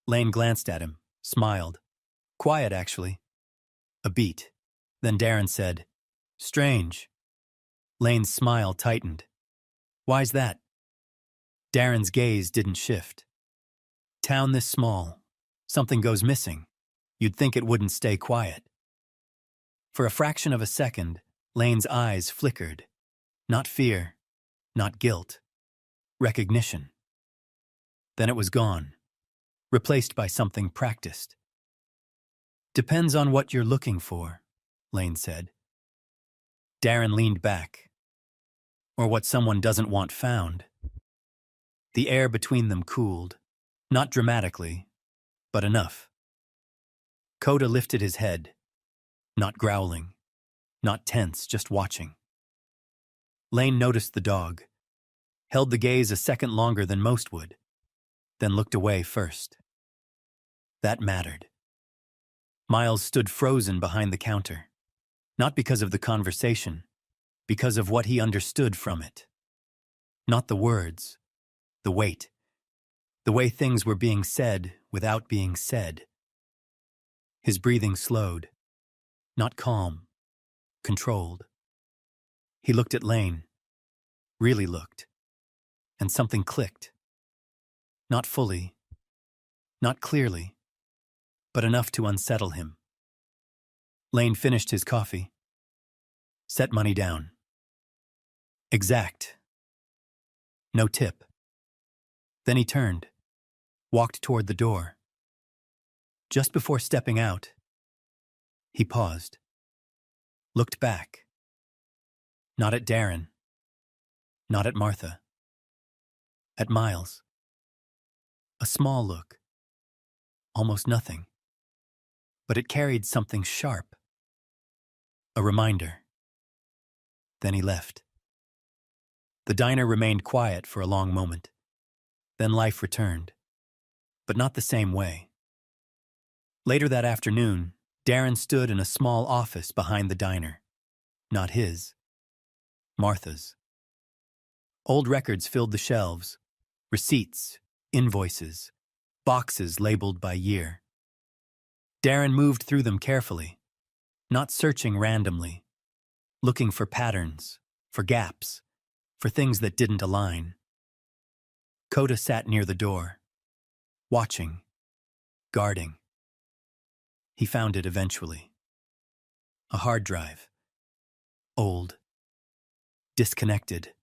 Lane glanced at him, smiled. "Quiet, actually." A beat. Then Darren said, "Strange." Lane's smile tightened. "Why's that?" Darren's gaze didn't shift. "Town this small. Something goes missing. You'd think it wouldn't stay quiet." For a fraction of a second, Lane's eyes flickered. Not fear, not guilt, recognition. Then it was gone, replaced by something practiced. "Depends on what you're looking for," Lane said. Darren leaned back. "Or what someone doesn't want found." The air between them cooled, not dramatically, but enough. Coda lifted his head, not growling, not tense, just watching. Lane noticed the dog, held the gaze a second longer than most would, then looked away first. That mattered. Miles stood frozen behind the counter, not because of the conversation, because of what he understood from it. Not the words, the weight, the way things were being said without being said. His breathing slowed, not calm, controlled. He looked at Lane, really looked, and something clicked. Not fully, not clearly, but enough to unsettle him. Lane finished his coffee, set money down. Exact. No tip. Then he turned, walked toward the door. Just before stepping out, he paused, looked back. Not at Darren, not at Martha, at Miles. A small look, almost nothing, but it carried something sharp. A reminder. Then he left. The diner remained quiet for a long moment. Then life returned, but not the same way. Later that afternoon, Darren stood in a small office behind the diner. Not his, Martha's. Old records filled the shelves, receipts, invoices, boxes labeled by year. Darren moved through them carefully, not searching randomly, looking for patterns, for gaps, for things that didn't align. Coda sat near the door, watching, guarding. He found it eventually. A hard drive. Old. Disconnected.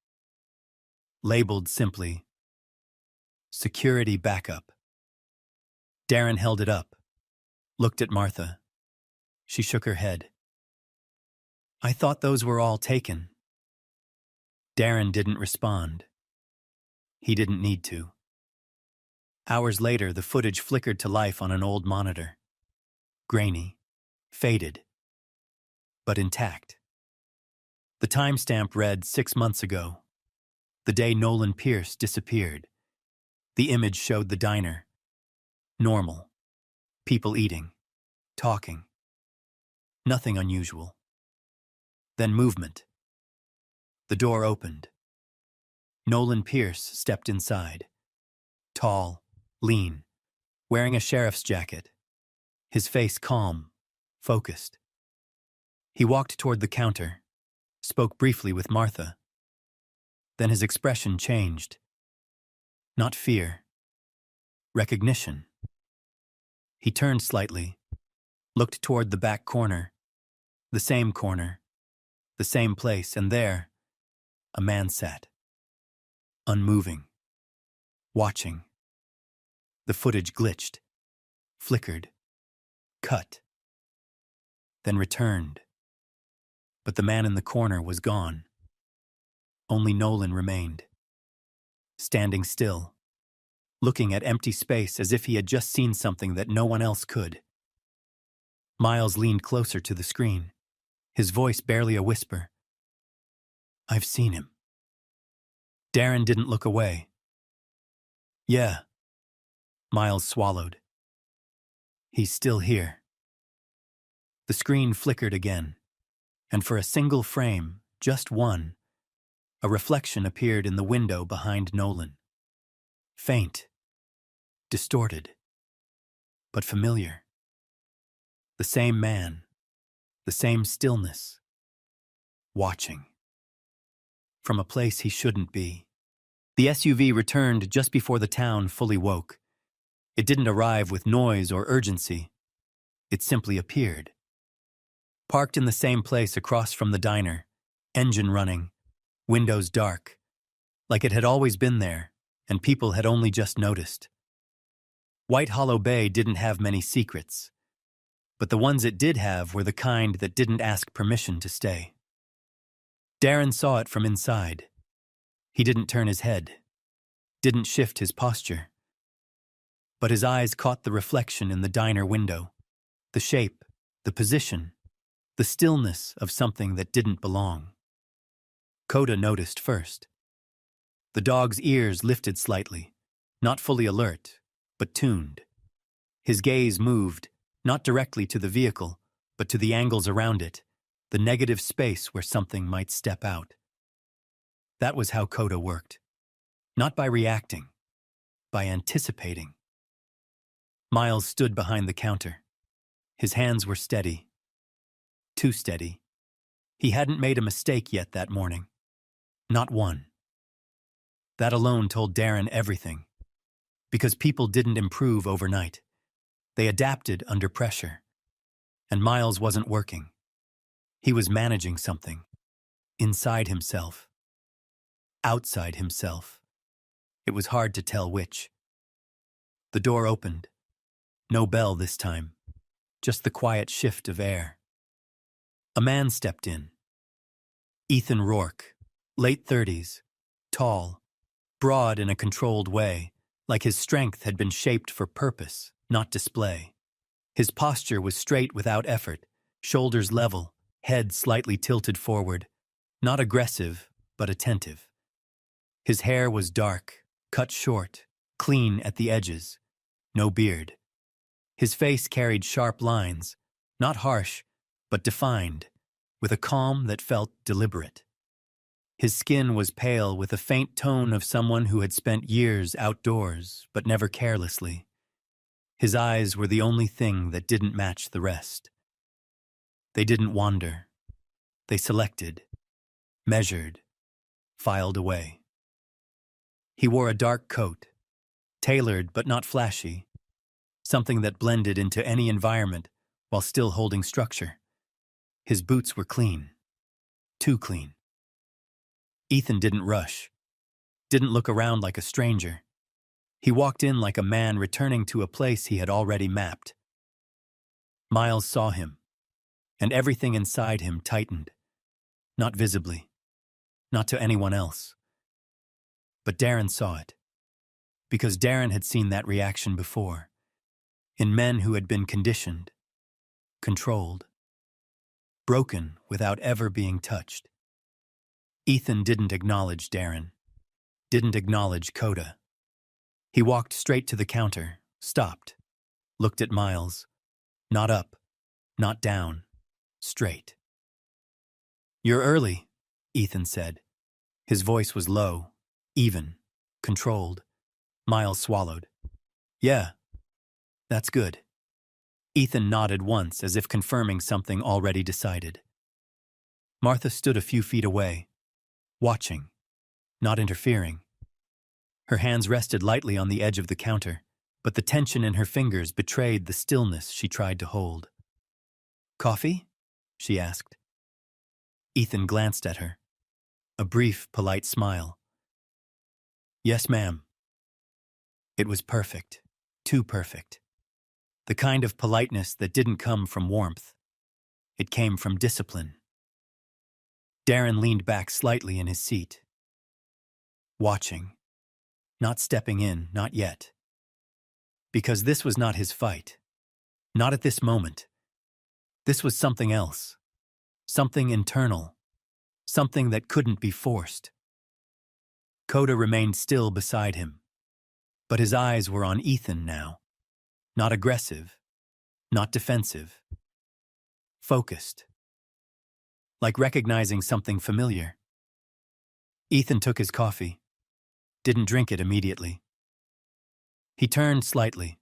Labeled simply, "Security Backup." Darren held it up, looked at Martha. She shook her head. "I thought those were all taken." Darren didn't respond. He didn't need to. Hours later, the footage flickered to life on an old monitor. Grainy, faded, but intact. The timestamp read 6 months ago, the day Nolan Pierce disappeared. The image showed the diner. Normal. People eating, talking. Nothing unusual. Then movement. The door opened. Nolan Pierce stepped inside. Tall, lean, wearing a sheriff's jacket. His face calm, focused. He walked toward the counter, spoke briefly with Martha. Then his expression changed. Not fear. Recognition. He turned slightly, looked toward the back corner, the same place, and there, a man sat. Unmoving. Watching. The footage glitched, flickered, cut, then returned. But the man in the corner was gone. Only Nolan remained, standing still, looking at empty space as if he had just seen something that no one else could. Miles leaned closer to the screen, his voice barely a whisper. "I've seen him." Darren didn't look away. "Yeah." Miles swallowed. "He's still here." The screen flickered again, and for a single frame, just one, a reflection appeared in the window behind Nolan. Faint, distorted, but familiar. The same man, the same stillness, watching. From a place he shouldn't be. The SUV returned just before the town fully woke. It didn't arrive with noise or urgency. It simply appeared. Parked in the same place across from the diner, engine running, windows dark, like it had always been there, and people had only just noticed. White Hollow Bay didn't have many secrets, but the ones it did have were the kind that didn't ask permission to stay. Darren saw it from inside. He didn't turn his head, didn't shift his posture. But his eyes caught the reflection in the diner window, the shape, the position, the stillness of something that didn't belong. Coda noticed first. The dog's ears lifted slightly, not fully alert, but tuned. His gaze moved, not directly to the vehicle, but to the angles around it, the negative space where something might step out. That was how Coda worked. Not by reacting, by anticipating. Miles stood behind the counter. His hands were steady. Too steady. He hadn't made a mistake yet that morning. Not one. That alone told Darren everything. Because people didn't improve overnight. They adapted under pressure. And Miles wasn't working. He was managing something. Inside himself. Outside himself. It was hard to tell which. The door opened. No bell this time. Just the quiet shift of air. A man stepped in. Ethan Rourke, late 30s, tall, broad in a controlled way, like his strength had been shaped for purpose, not display. His posture was straight without effort, shoulders level, head slightly tilted forward, not aggressive, but attentive. His hair was dark, cut short, clean at the edges, no beard. His face carried sharp lines, not harsh, but defined, with a calm that felt deliberate. His skin was pale with a faint tone of someone who had spent years outdoors, but never carelessly. His eyes were the only thing that didn't match the rest. They didn't wander. They selected, measured, filed away. He wore a dark coat, tailored but not flashy, something that blended into any environment while still holding structure. His boots were clean, too clean. Ethan didn't rush, didn't look around like a stranger. He walked in like a man returning to a place he had already mapped. Miles saw him, and everything inside him tightened, not visibly, not to anyone else. But Darren saw it, because Darren had seen that reaction before, in men who had been conditioned, controlled, broken without ever being touched. Ethan didn't acknowledge Darren, didn't acknowledge Coda. He walked straight to the counter, stopped, looked at Miles, not up, not down, straight. "You're early," Ethan said. His voice was low, even, controlled. Miles swallowed. "Yeah, that's good." Ethan nodded once as if confirming something already decided. Martha stood a few feet away, watching, not interfering. Her hands rested lightly on the edge of the counter, but the tension in her fingers betrayed the stillness she tried to hold. "Coffee?" she asked. Ethan glanced at her. A brief, polite smile. "Yes, ma'am." It was perfect, too perfect. The kind of politeness that didn't come from warmth. It came from discipline. Darren leaned back slightly in his seat. Watching. Not stepping in, not yet. Because this was not his fight. Not at this moment. This was something else. Something internal. Something that couldn't be forced. Coda remained still beside him. But his eyes were on Ethan now. Not aggressive. Not defensive. Focused. Like recognizing something familiar. Ethan took his coffee. Didn't drink it immediately. He turned slightly,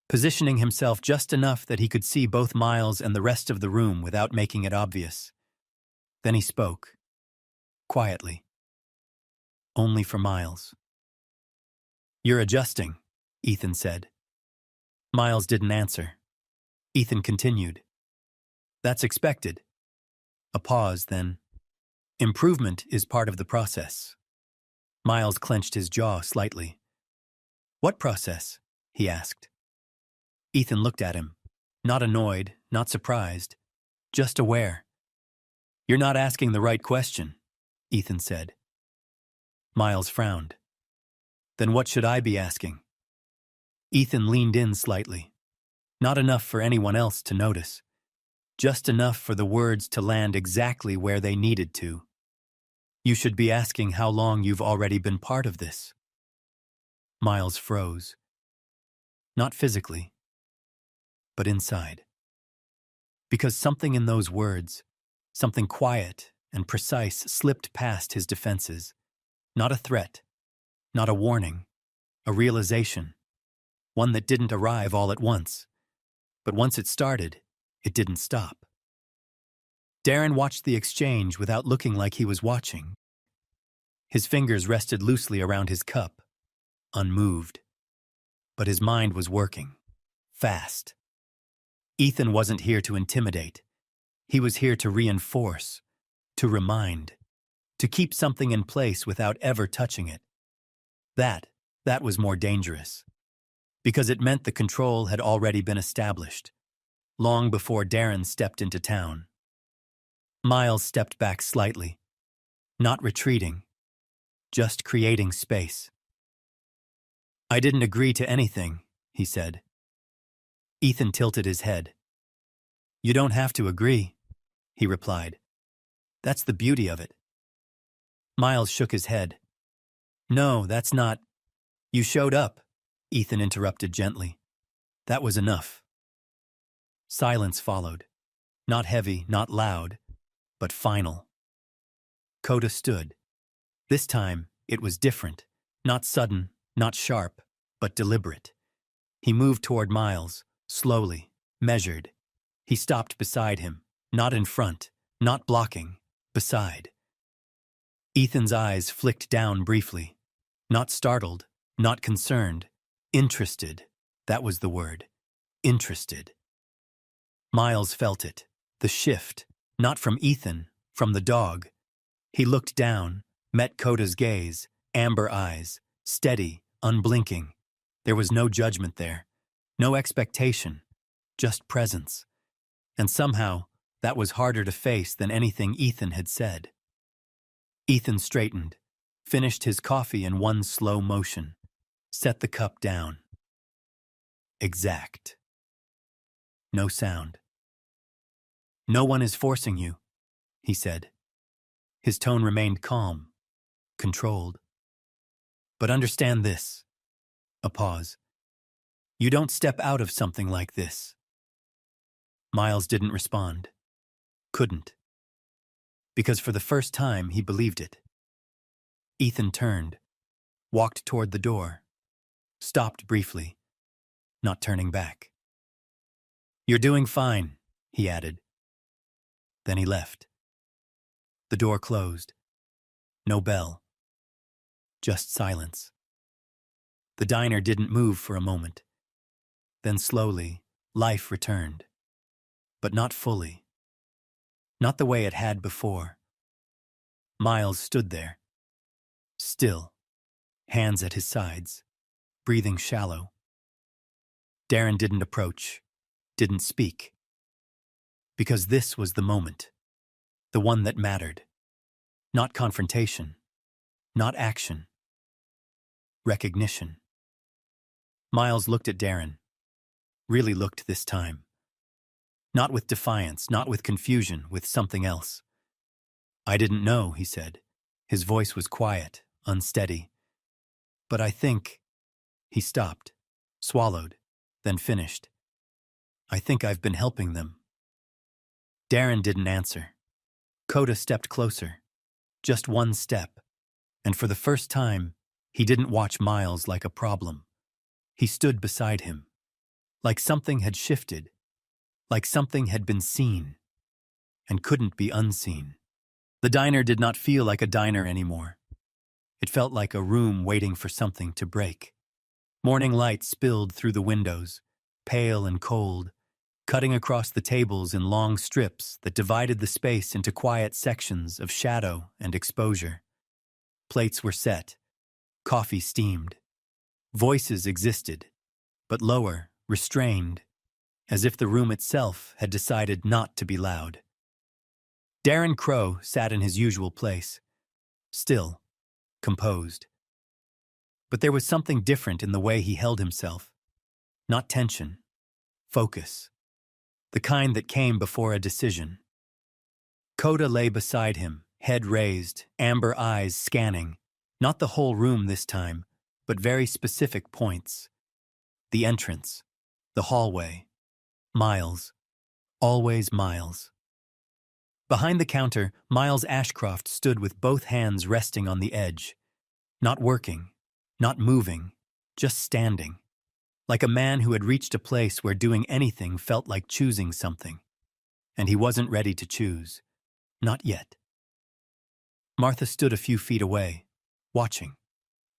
positioning himself just enough that he could see both Miles and the rest of the room without making it obvious. Then he spoke, quietly. Only for Miles. "You're adjusting," Ethan said. Miles didn't answer. Ethan continued. That's expected. A pause, then. Improvement is part of the process. Miles clenched his jaw slightly. What process? He asked. Ethan looked at him. Not annoyed, not surprised, just aware. You're not asking the right question, Ethan said. Miles frowned. Then what should I be asking? Ethan leaned in slightly. Not enough for anyone else to notice. Just enough for the words to land exactly where they needed to. You should be asking how long you've already been part of this. Miles froze. Not physically, but inside. Because something in those words, something quiet and precise, slipped past his defenses. Not a threat, not a warning, a realization. One that didn't arrive all at once. But once it started, it didn't stop. Darren watched the exchange without looking like he was watching. His fingers rested loosely around his cup, unmoved. But his mind was working, fast. Ethan wasn't here to intimidate. He was here to reinforce, to remind, to keep something in place without ever touching it. That was more dangerous. Because it meant the control had already been established, long before Darren stepped into town. Miles stepped back slightly, not retreating, just creating space. I didn't agree to anything, he said. Ethan tilted his head. You don't have to agree, he replied. That's the beauty of it. Miles shook his head. No, that's not. You showed up, Ethan interrupted gently. That was enough. Silence followed. Not heavy, not loud, but final. Coda stood. This time, it was different. Not sudden, not sharp, but deliberate. He moved toward Miles, slowly, measured. He stopped beside him, not in front, not blocking, beside. Ethan's eyes flicked down briefly. Not startled, not concerned. Interested. That was the word. Interested. Miles felt it. The shift. Not from Ethan, from the dog. He looked down, met Coda's gaze, amber eyes, steady, unblinking. There was no judgment there. No expectation. Just presence. And somehow, that was harder to face than anything Ethan had said. Ethan straightened, finished his coffee in one slow motion, set the cup down. Exact. No sound. No one is forcing you, he said. His tone remained calm, controlled. But understand this. A pause. You don't step out of something like this. Miles didn't respond. Couldn't. Because for the first time, he believed it. Ethan turned, walked toward the door, stopped briefly, not turning back. You're doing fine, he added. Then he left. The door closed. No bell. Just silence. The diner didn't move for a moment. Then slowly, life returned. But not fully. Not the way it had before. Miles stood there. Still. Hands at his sides. Breathing shallow. Darren didn't approach. Didn't speak. Because this was the moment. The one that mattered. Not confrontation. Not action. Recognition. Miles looked at Darren. Really looked this time. Not with defiance, not with confusion, with something else. I didn't know, he said. His voice was quiet, unsteady. But I think... He stopped, swallowed, then finished. I think I've been helping them. Darren didn't answer. Coda stepped closer. Just one step. And for the first time, he didn't watch Miles like a problem. He stood beside him. Like something had shifted. Like something had been seen. And couldn't be unseen. The diner did not feel like a diner anymore. It felt like a room waiting for something to break. Morning light spilled through the windows, pale and cold, cutting across the tables in long strips that divided the space into quiet sections of shadow and exposure. Plates were set, coffee steamed. Voices existed, but lower, restrained, as if the room itself had decided not to be loud. Darren Crow sat in his usual place, still, composed. But there was something different in the way he held himself. Not tension, focus. The kind that came before a decision. Coda lay beside him, head raised, amber eyes scanning, not the whole room this time, but very specific points. The entrance, the hallway, Miles, always Miles. Behind the counter, Miles Ashcroft stood with both hands resting on the edge, not working, not moving, just standing, like a man who had reached a place where doing anything felt like choosing something. And he wasn't ready to choose. Not yet. Martha stood a few feet away, watching.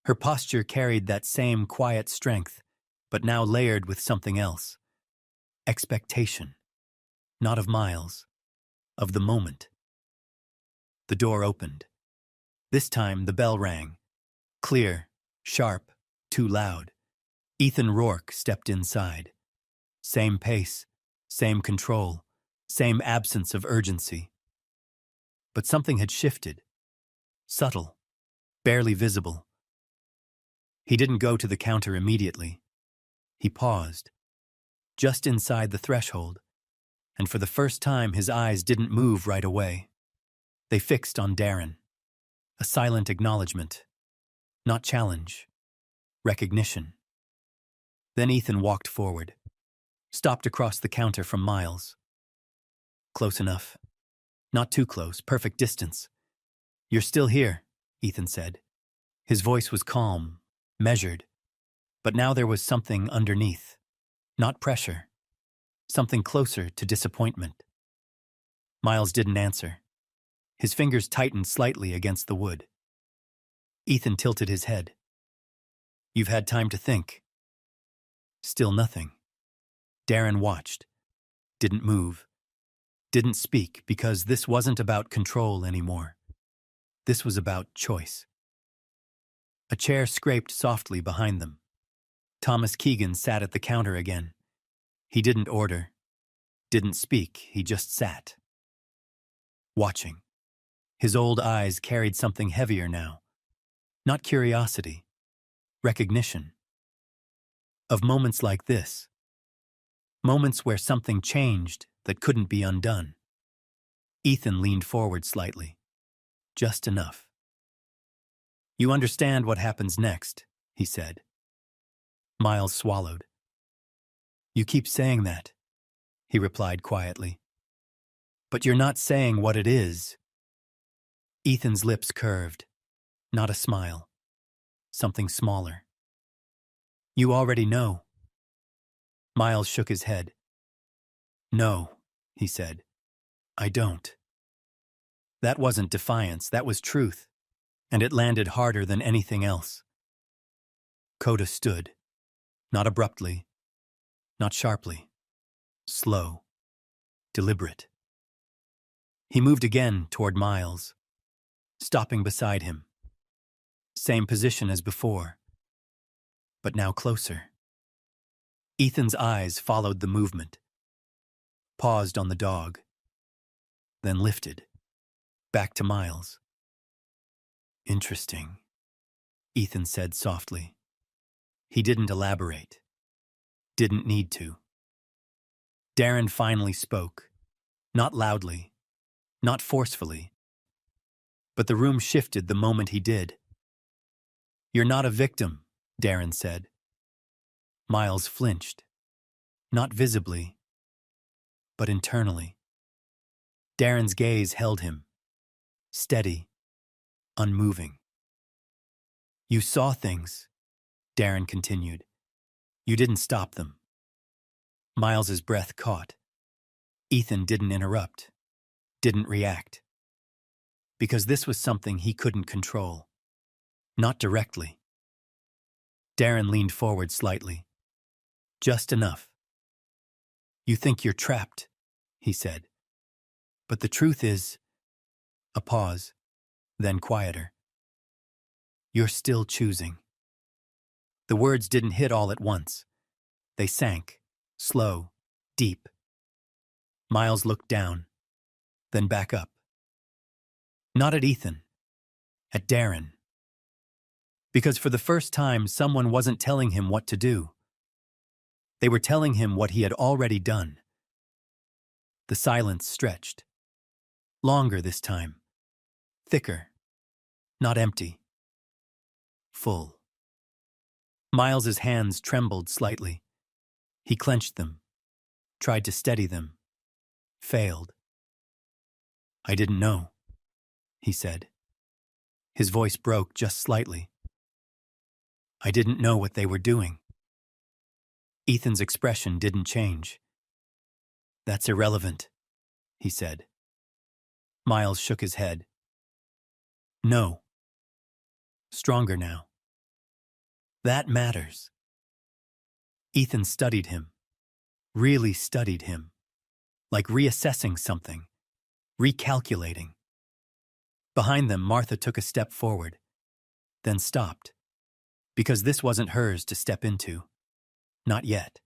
Her posture carried that same quiet strength, but now layered with something else. Expectation. Not of Miles, of the moment. The door opened. This time the bell rang. Clear, sharp, too loud. Ethan Rourke stepped inside. Same pace, same control, same absence of urgency. But something had shifted. Subtle, barely visible. He didn't go to the counter immediately. He paused, just inside the threshold, and for the first time his eyes didn't move right away. They fixed on Darren. A silent acknowledgement. Not challenge. Recognition. Then Ethan walked forward, stopped across the counter from Miles. Close enough. Not too close, perfect distance. You're still here, Ethan said. His voice was calm, measured, but now there was something underneath. Not pressure. Something closer to disappointment. Miles didn't answer. His fingers tightened slightly against the wood. Ethan tilted his head. You've had time to think. Still nothing. Darren watched. Didn't move. Didn't speak because this wasn't about control anymore. This was about choice. A chair scraped softly behind them. Thomas Keegan sat at the counter again. He didn't order. Didn't speak. He just sat. Watching. His old eyes carried something heavier now. Not curiosity. Recognition. Of moments like this. Moments where something changed that couldn't be undone. Ethan leaned forward slightly. Just enough. You understand what happens next, he said. Miles swallowed. You keep saying that, he replied quietly. But you're not saying what it is. Ethan's lips curved. Not a smile. Something smaller. You already know. Miles shook his head. No, he said. I don't. That wasn't defiance, that was truth, and it landed harder than anything else. Coda stood. Not abruptly. Not sharply. Slow. Deliberate. He moved again toward Miles, stopping beside him. Same position as before, but now closer. Ethan's eyes followed the movement, paused on the dog, then lifted, back to Miles. Interesting, Ethan said softly. He didn't elaborate. Didn't need to. Darren finally spoke, not loudly, not forcefully, but the room shifted the moment he did. You're not a victim, Darren said. Miles flinched, not visibly, but internally. Darren's gaze held him, steady, unmoving. You saw things, Darren continued. You didn't stop them. Miles's breath caught. Ethan didn't interrupt, didn't react. Because this was something he couldn't control. Not directly. Darren leaned forward slightly. Just enough. You think you're trapped, he said. But the truth is, a pause, then quieter. You're still choosing. The words didn't hit all at once. They sank, slow, deep. Miles looked down, then back up. Not at Ethan, at Darren. Because for the first time, someone wasn't telling him what to do. They were telling him what he had already done. The silence stretched. Longer this time. Thicker. Not empty. Full. Miles's hands trembled slightly. He clenched them, tried to steady them, failed. I didn't know, he said. His voice broke just slightly. I didn't know what they were doing. Ethan's expression didn't change. That's irrelevant, he said. Miles shook his head. No. Stronger now. That matters. Ethan studied him. Really studied him. Like reassessing something. Recalculating. Behind them, Martha took a step forward. Then stopped. Because this wasn't hers to step into. Not yet.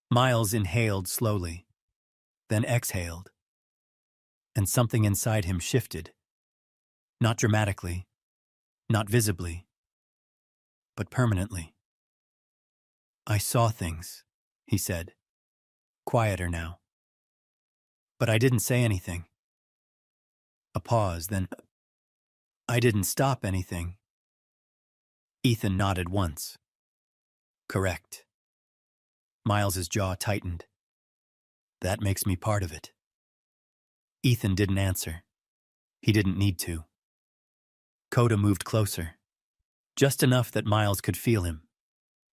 Miles inhaled slowly. Then exhaled. And something inside him shifted. Not dramatically. Not visibly. But permanently. I saw things, he said. Quieter now. But I didn't say anything. A pause, then, I didn't stop anything. Ethan nodded once. Correct. Miles's jaw tightened. That makes me part of it. Ethan didn't answer. He didn't need to. Coda moved closer. Just enough that Miles could feel him.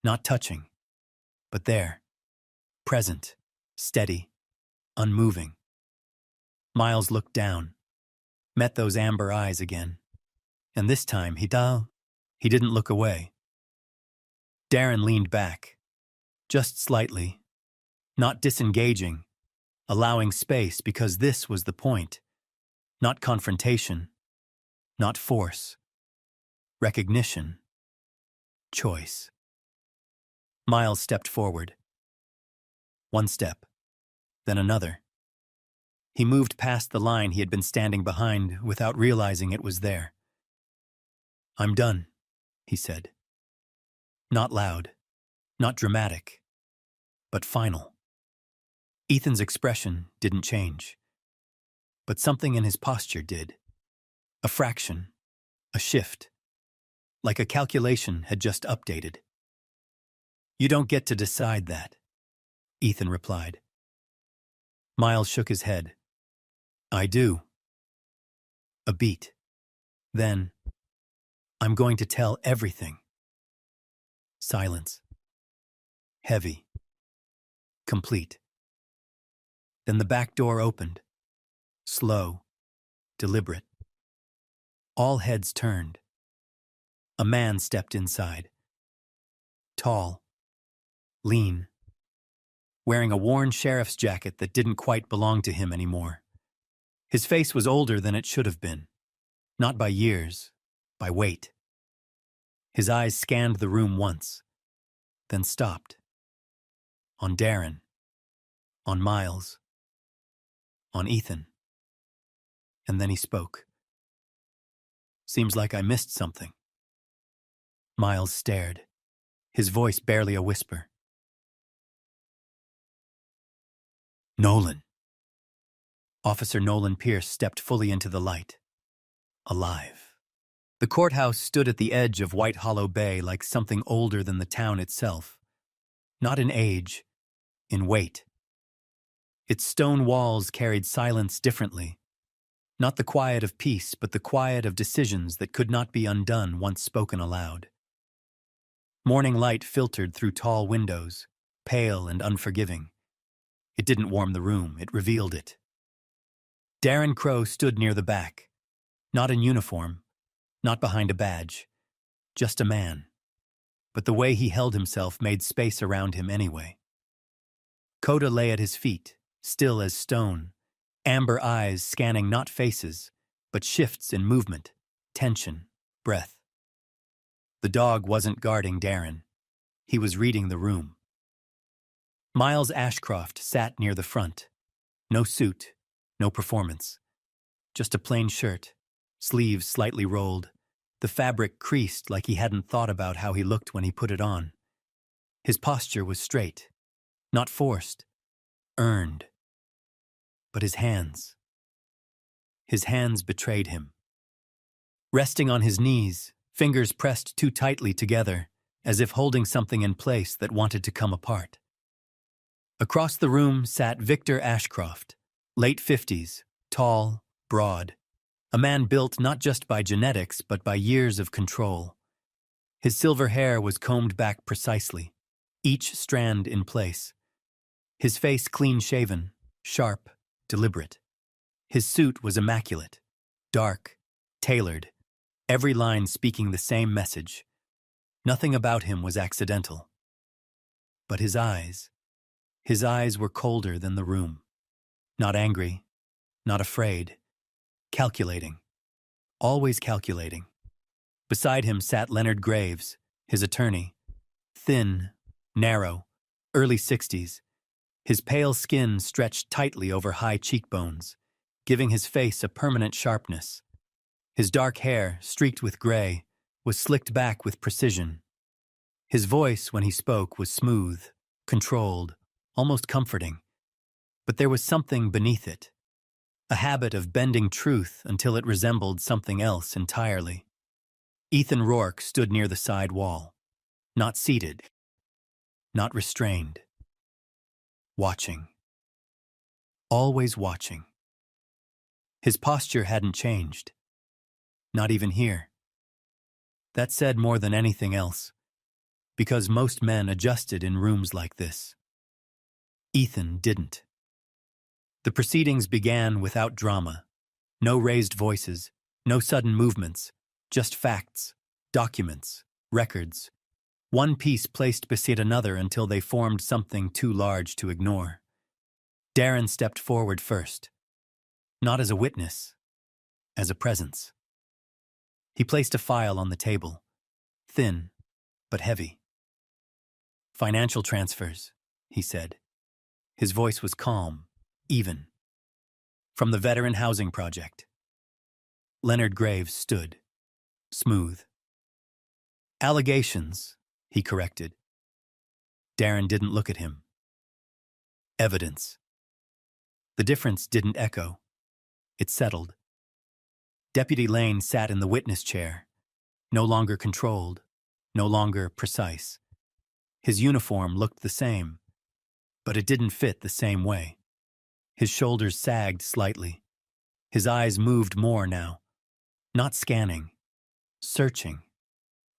Not touching, but there. Present, steady, unmoving. Miles looked down, met those amber eyes again. And this time, he didn't look away. Darren leaned back, just slightly, not disengaging, allowing space because this was the point. Not confrontation, not force. Recognition. Choice. Miles stepped forward. One step, then another. He moved past the line he had been standing behind without realizing it was there. I'm done, he said. Not loud, not dramatic, but final. Ethan's expression didn't change, but something in his posture did. A fraction, a shift, like a calculation had just updated. You don't get to decide that, Ethan replied. Miles shook his head. I do. A beat. Then, I'm going to tell everything. Silence. Heavy. Complete. Then the back door opened. Slow. Deliberate. All heads turned. A man stepped inside. Tall. Lean. Wearing a worn sheriff's jacket that didn't quite belong to him anymore. His face was older than it should have been. Not by years, by weight. His eyes scanned the room once, then stopped. On Darren. On Miles. On Ethan. And then he spoke. Seems like I missed something. Miles stared, his voice barely a whisper. Nolan. Officer Nolan Pierce stepped fully into the light. Alive. The courthouse stood at the edge of White Hollow Bay like something older than the town itself. Not in age, in weight. Its stone walls carried silence differently. Not the quiet of peace, but the quiet of decisions that could not be undone once spoken aloud. Morning light filtered through tall windows, pale and unforgiving. It didn't warm the room, it revealed it. Darren Crow stood near the back. Not in uniform, not behind a badge. Just a man. But the way he held himself made space around him anyway. Coda lay at his feet, still as stone, amber eyes scanning not faces, but shifts in movement, tension, breath. The dog wasn't guarding Darren. He was reading the room. Miles Ashcroft sat near the front. No suit, no performance. Just a plain shirt, sleeves slightly rolled, the fabric creased like he hadn't thought about how he looked when he put it on. His posture was straight, not forced, earned. But his hands betrayed him. Resting on his knees, fingers pressed too tightly together, as if holding something in place that wanted to come apart. Across the room sat Victor Ashcroft, late 50s, tall, broad, a man built not just by genetics but by years of control. His silver hair was combed back precisely, each strand in place. His face clean-shaven, sharp, deliberate. His suit was immaculate, dark, tailored, every line speaking the same message. Nothing about him was accidental. But his eyes were colder than the room. Not angry, not afraid, calculating, always calculating. Beside him sat Leonard Graves, his attorney, thin, narrow, early 60s. His pale skin stretched tightly over high cheekbones, giving his face a permanent sharpness. His dark hair, streaked with gray, was slicked back with precision. His voice, when he spoke, was smooth, controlled, almost comforting. But there was something beneath it, a habit of bending truth until it resembled something else entirely. Ethan Rourke stood near the side wall, not seated, not restrained. Watching. Always watching. His posture hadn't changed. Not even here. That said more than anything else, because most men adjusted in rooms like this. Ethan didn't. The proceedings began without drama. No raised voices, no sudden movements, just facts, documents, records. One piece placed beside another until they formed something too large to ignore. Darren stepped forward first, not as a witness, as a presence. He placed a file on the table, thin but heavy. "Financial transfers," he said. His voice was calm, even. "From the Veteran Housing Project." Leonard Graves stood, smooth. "Allegations," he corrected. Darren didn't look at him. "Evidence." The difference didn't echo. It settled. Deputy Lane sat in the witness chair, no longer controlled, no longer precise. His uniform looked the same, but it didn't fit the same way. His shoulders sagged slightly. His eyes moved more now, not scanning, searching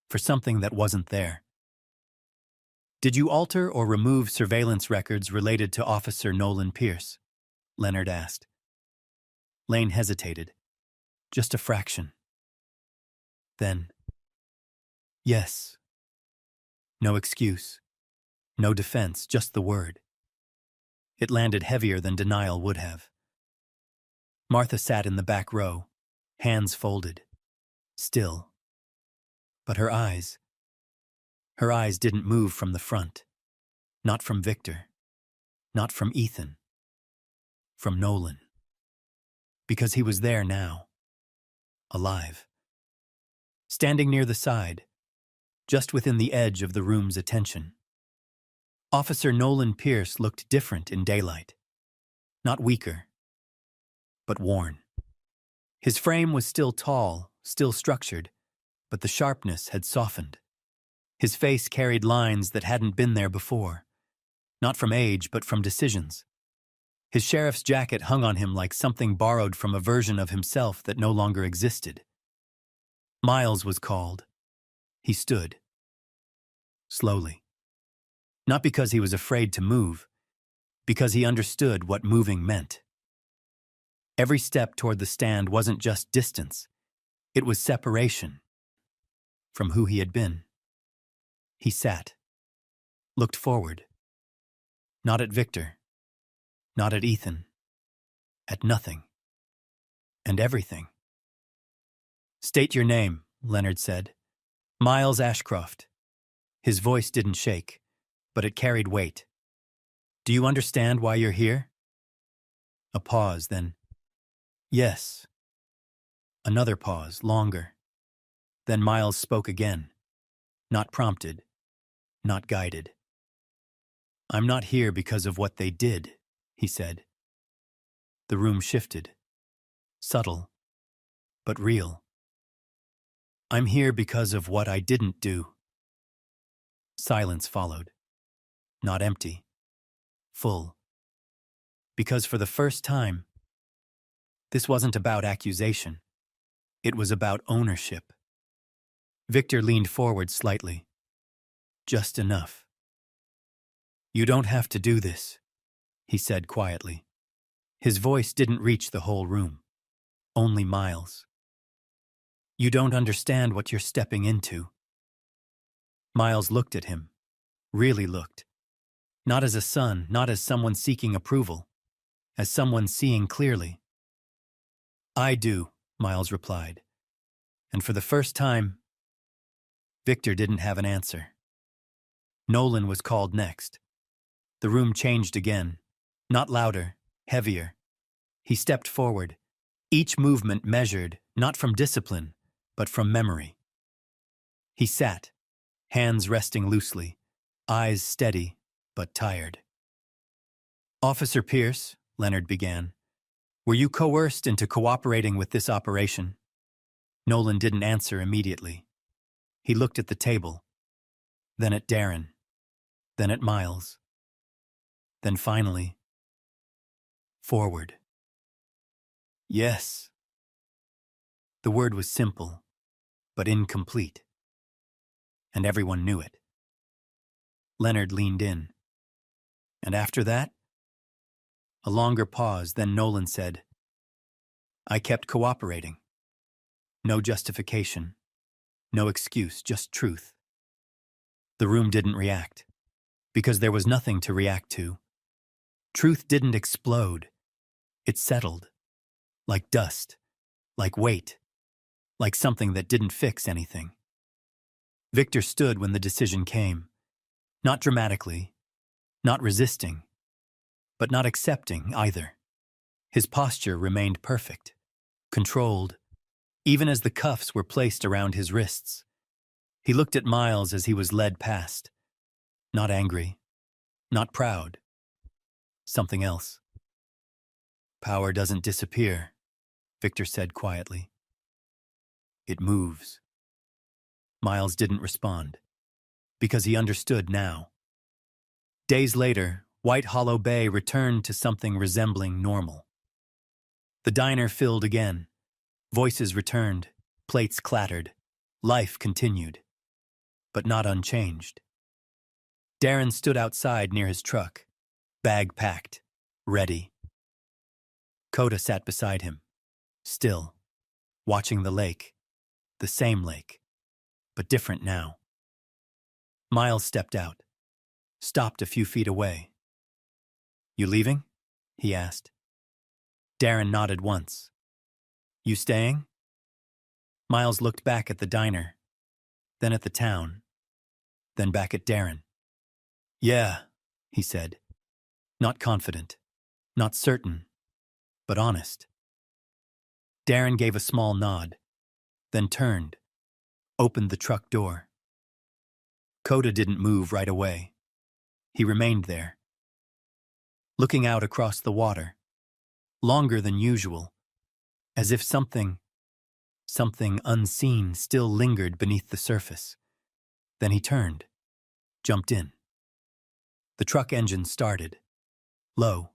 for something that wasn't there. "Did you alter or remove surveillance records related to Officer Nolan Pierce?" Leonard asked. Lane hesitated. Just a fraction. Then, "Yes." No excuse. No defense, just the word. It landed heavier than denial would have. Martha sat in the back row, hands folded, still. But her eyes didn't move from the front. Not from Victor. Not from Ethan. From Nolan. Because he was there now. Alive. Standing near the side, just within the edge of the room's attention. Officer Nolan Pierce looked different in daylight. Not weaker, but worn. His frame was still tall, still structured, but the sharpness had softened. His face carried lines that hadn't been there before, not from age, but from decisions. His sheriff's jacket hung on him like something borrowed from a version of himself that no longer existed. Miles was called. He stood. Slowly. Not because he was afraid to move, because he understood what moving meant. Every step toward the stand wasn't just distance, it was separation from who he had been. He sat, looked forward, Not at Victor. Not at Ethan. At nothing. And everything. State your name, Leonard said. Miles Ashcroft. His voice didn't shake, but it carried weight. Do you understand why you're here? A pause, then. Yes. Another pause, longer. Then Miles spoke again. Not prompted. Not guided. I'm not here because of what they did, he said. The room shifted. Subtle, but real. I'm here because of what I didn't do. Silence followed. Not empty. Full. Because for the first time, this wasn't about accusation. It was about ownership. Victor leaned forward slightly. Just enough. You don't have to do this, he said quietly. His voice didn't reach the whole room. Only Miles. You don't understand what you're stepping into. Miles looked at him. Really looked. Not as a son, not as someone seeking approval. As someone seeing clearly. I do, Miles replied. And for the first time, Victor didn't have an answer. Nolan was called next. The room changed again. Not louder, heavier. He stepped forward, each movement measured, not from discipline, but from memory. He sat, hands resting loosely, eyes steady, but tired. Officer Pierce, Leonard began, were you coerced into cooperating with this operation? Nolan didn't answer immediately. He looked at the table, then at Darren, then at Miles. Then finally, forward. Yes. The word was simple, but incomplete. And everyone knew it. Leonard leaned in. And after that? A longer pause, then Nolan said, I kept cooperating. No justification. No excuse, just truth. The room didn't react, because there was nothing to react to. Truth didn't explode. It settled. Like dust. Like weight. Like something that didn't fix anything. Victor stood when the decision came. Not dramatically. Not resisting. But not accepting either. His posture remained perfect. Controlled. Even as the cuffs were placed around his wrists. He looked at Miles as he was led past. Not angry. Not proud. Something else. Power doesn't disappear, Victor said quietly. It moves. Miles didn't respond, because he understood now. Days later, White Hollow Bay returned to something resembling normal. The diner filled again. Voices returned. Plates clattered. Life continued. But not unchanged. Darren stood outside near his truck, bag packed, ready. Coda sat beside him, still, watching the lake, the same lake, but different now. Miles stepped out, stopped a few feet away. You leaving? He asked. Darren nodded once. You staying? Miles looked back at the diner, then at the town, then back at Darren. Yeah, he said. Not confident, not certain, but honest. Darren gave a small nod, then turned, opened the truck door. Coda didn't move right away. He remained there, looking out across the water, longer than usual, as if something unseen still lingered beneath the surface. Then he turned, jumped in. The truck engine started, low,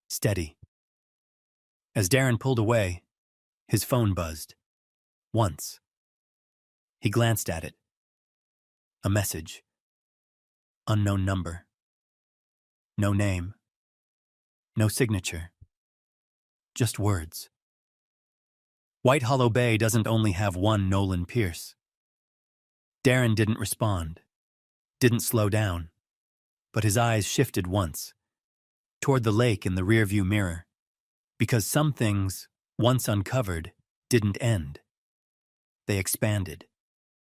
steady. As Darren pulled away, his phone buzzed. Once. He glanced at it. A message. Unknown number. No name. No signature. Just words. White Hollow Bay doesn't only have one Nolan Pierce. Darren didn't respond. Didn't slow down. but his eyes shifted once, toward the lake in the rearview mirror, because some things, once uncovered, didn't end. They expanded.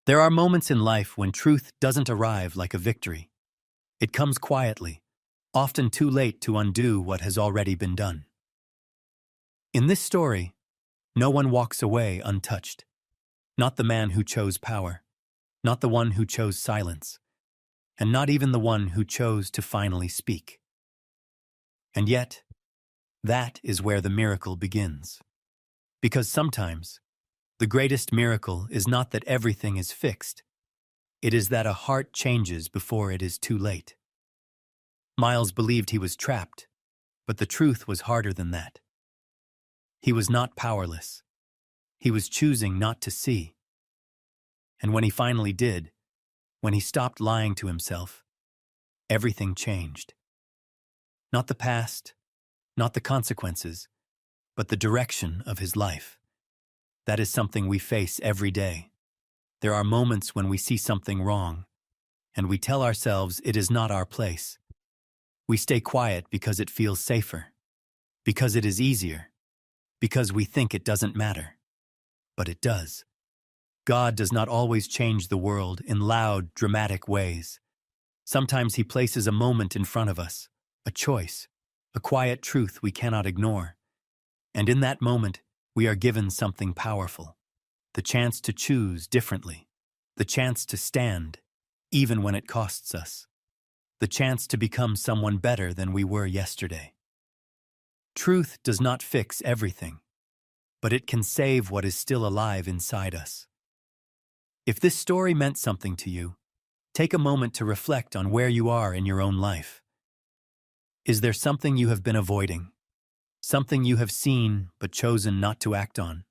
There are moments in life when truth doesn't arrive like a victory. It comes quietly, often too late to undo what has already been done. In this story, no one walks away untouched. Not the man who chose power, not the one who chose silence, and not even the one who chose to finally speak. And yet, that is where the miracle begins. Because sometimes, the greatest miracle is not that everything is fixed. It is that a heart changes before it is too late. Miles believed he was trapped, but the truth was harder than that. He was not powerless. He was choosing not to see. And when he finally did, when he stopped lying to himself, everything changed. Not the past, not the consequences, but the direction of his life. That is something we face every day. There are moments when we see something wrong, and we tell ourselves it is not our place. We stay quiet because it feels safer, because it is easier, because we think it doesn't matter. But it does. God does not always change the world in loud, dramatic ways. Sometimes he places a moment in front of us, a choice, a quiet truth we cannot ignore. And in that moment, we are given something powerful. The chance to choose differently. The chance to stand, even when it costs us. The chance to become someone better than we were yesterday. Truth does not fix everything, but it can save what is still alive inside us. If this story meant something to you, take a moment to reflect on where you are in your own life. Is there something you have been avoiding? Something you have seen but chosen not to act on?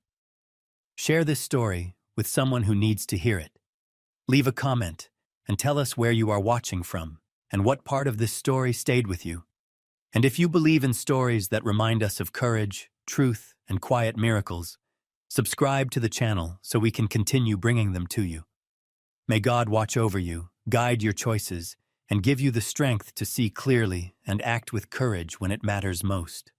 Share this story with someone who needs to hear it. Leave a comment and tell us where you are watching from and what part of this story stayed with you. And if you believe in stories that remind us of courage, truth, and quiet miracles, subscribe to the channel so we can continue bringing them to you. May God watch over you, guide your choices, and give you the strength to see clearly and act with courage when it matters most.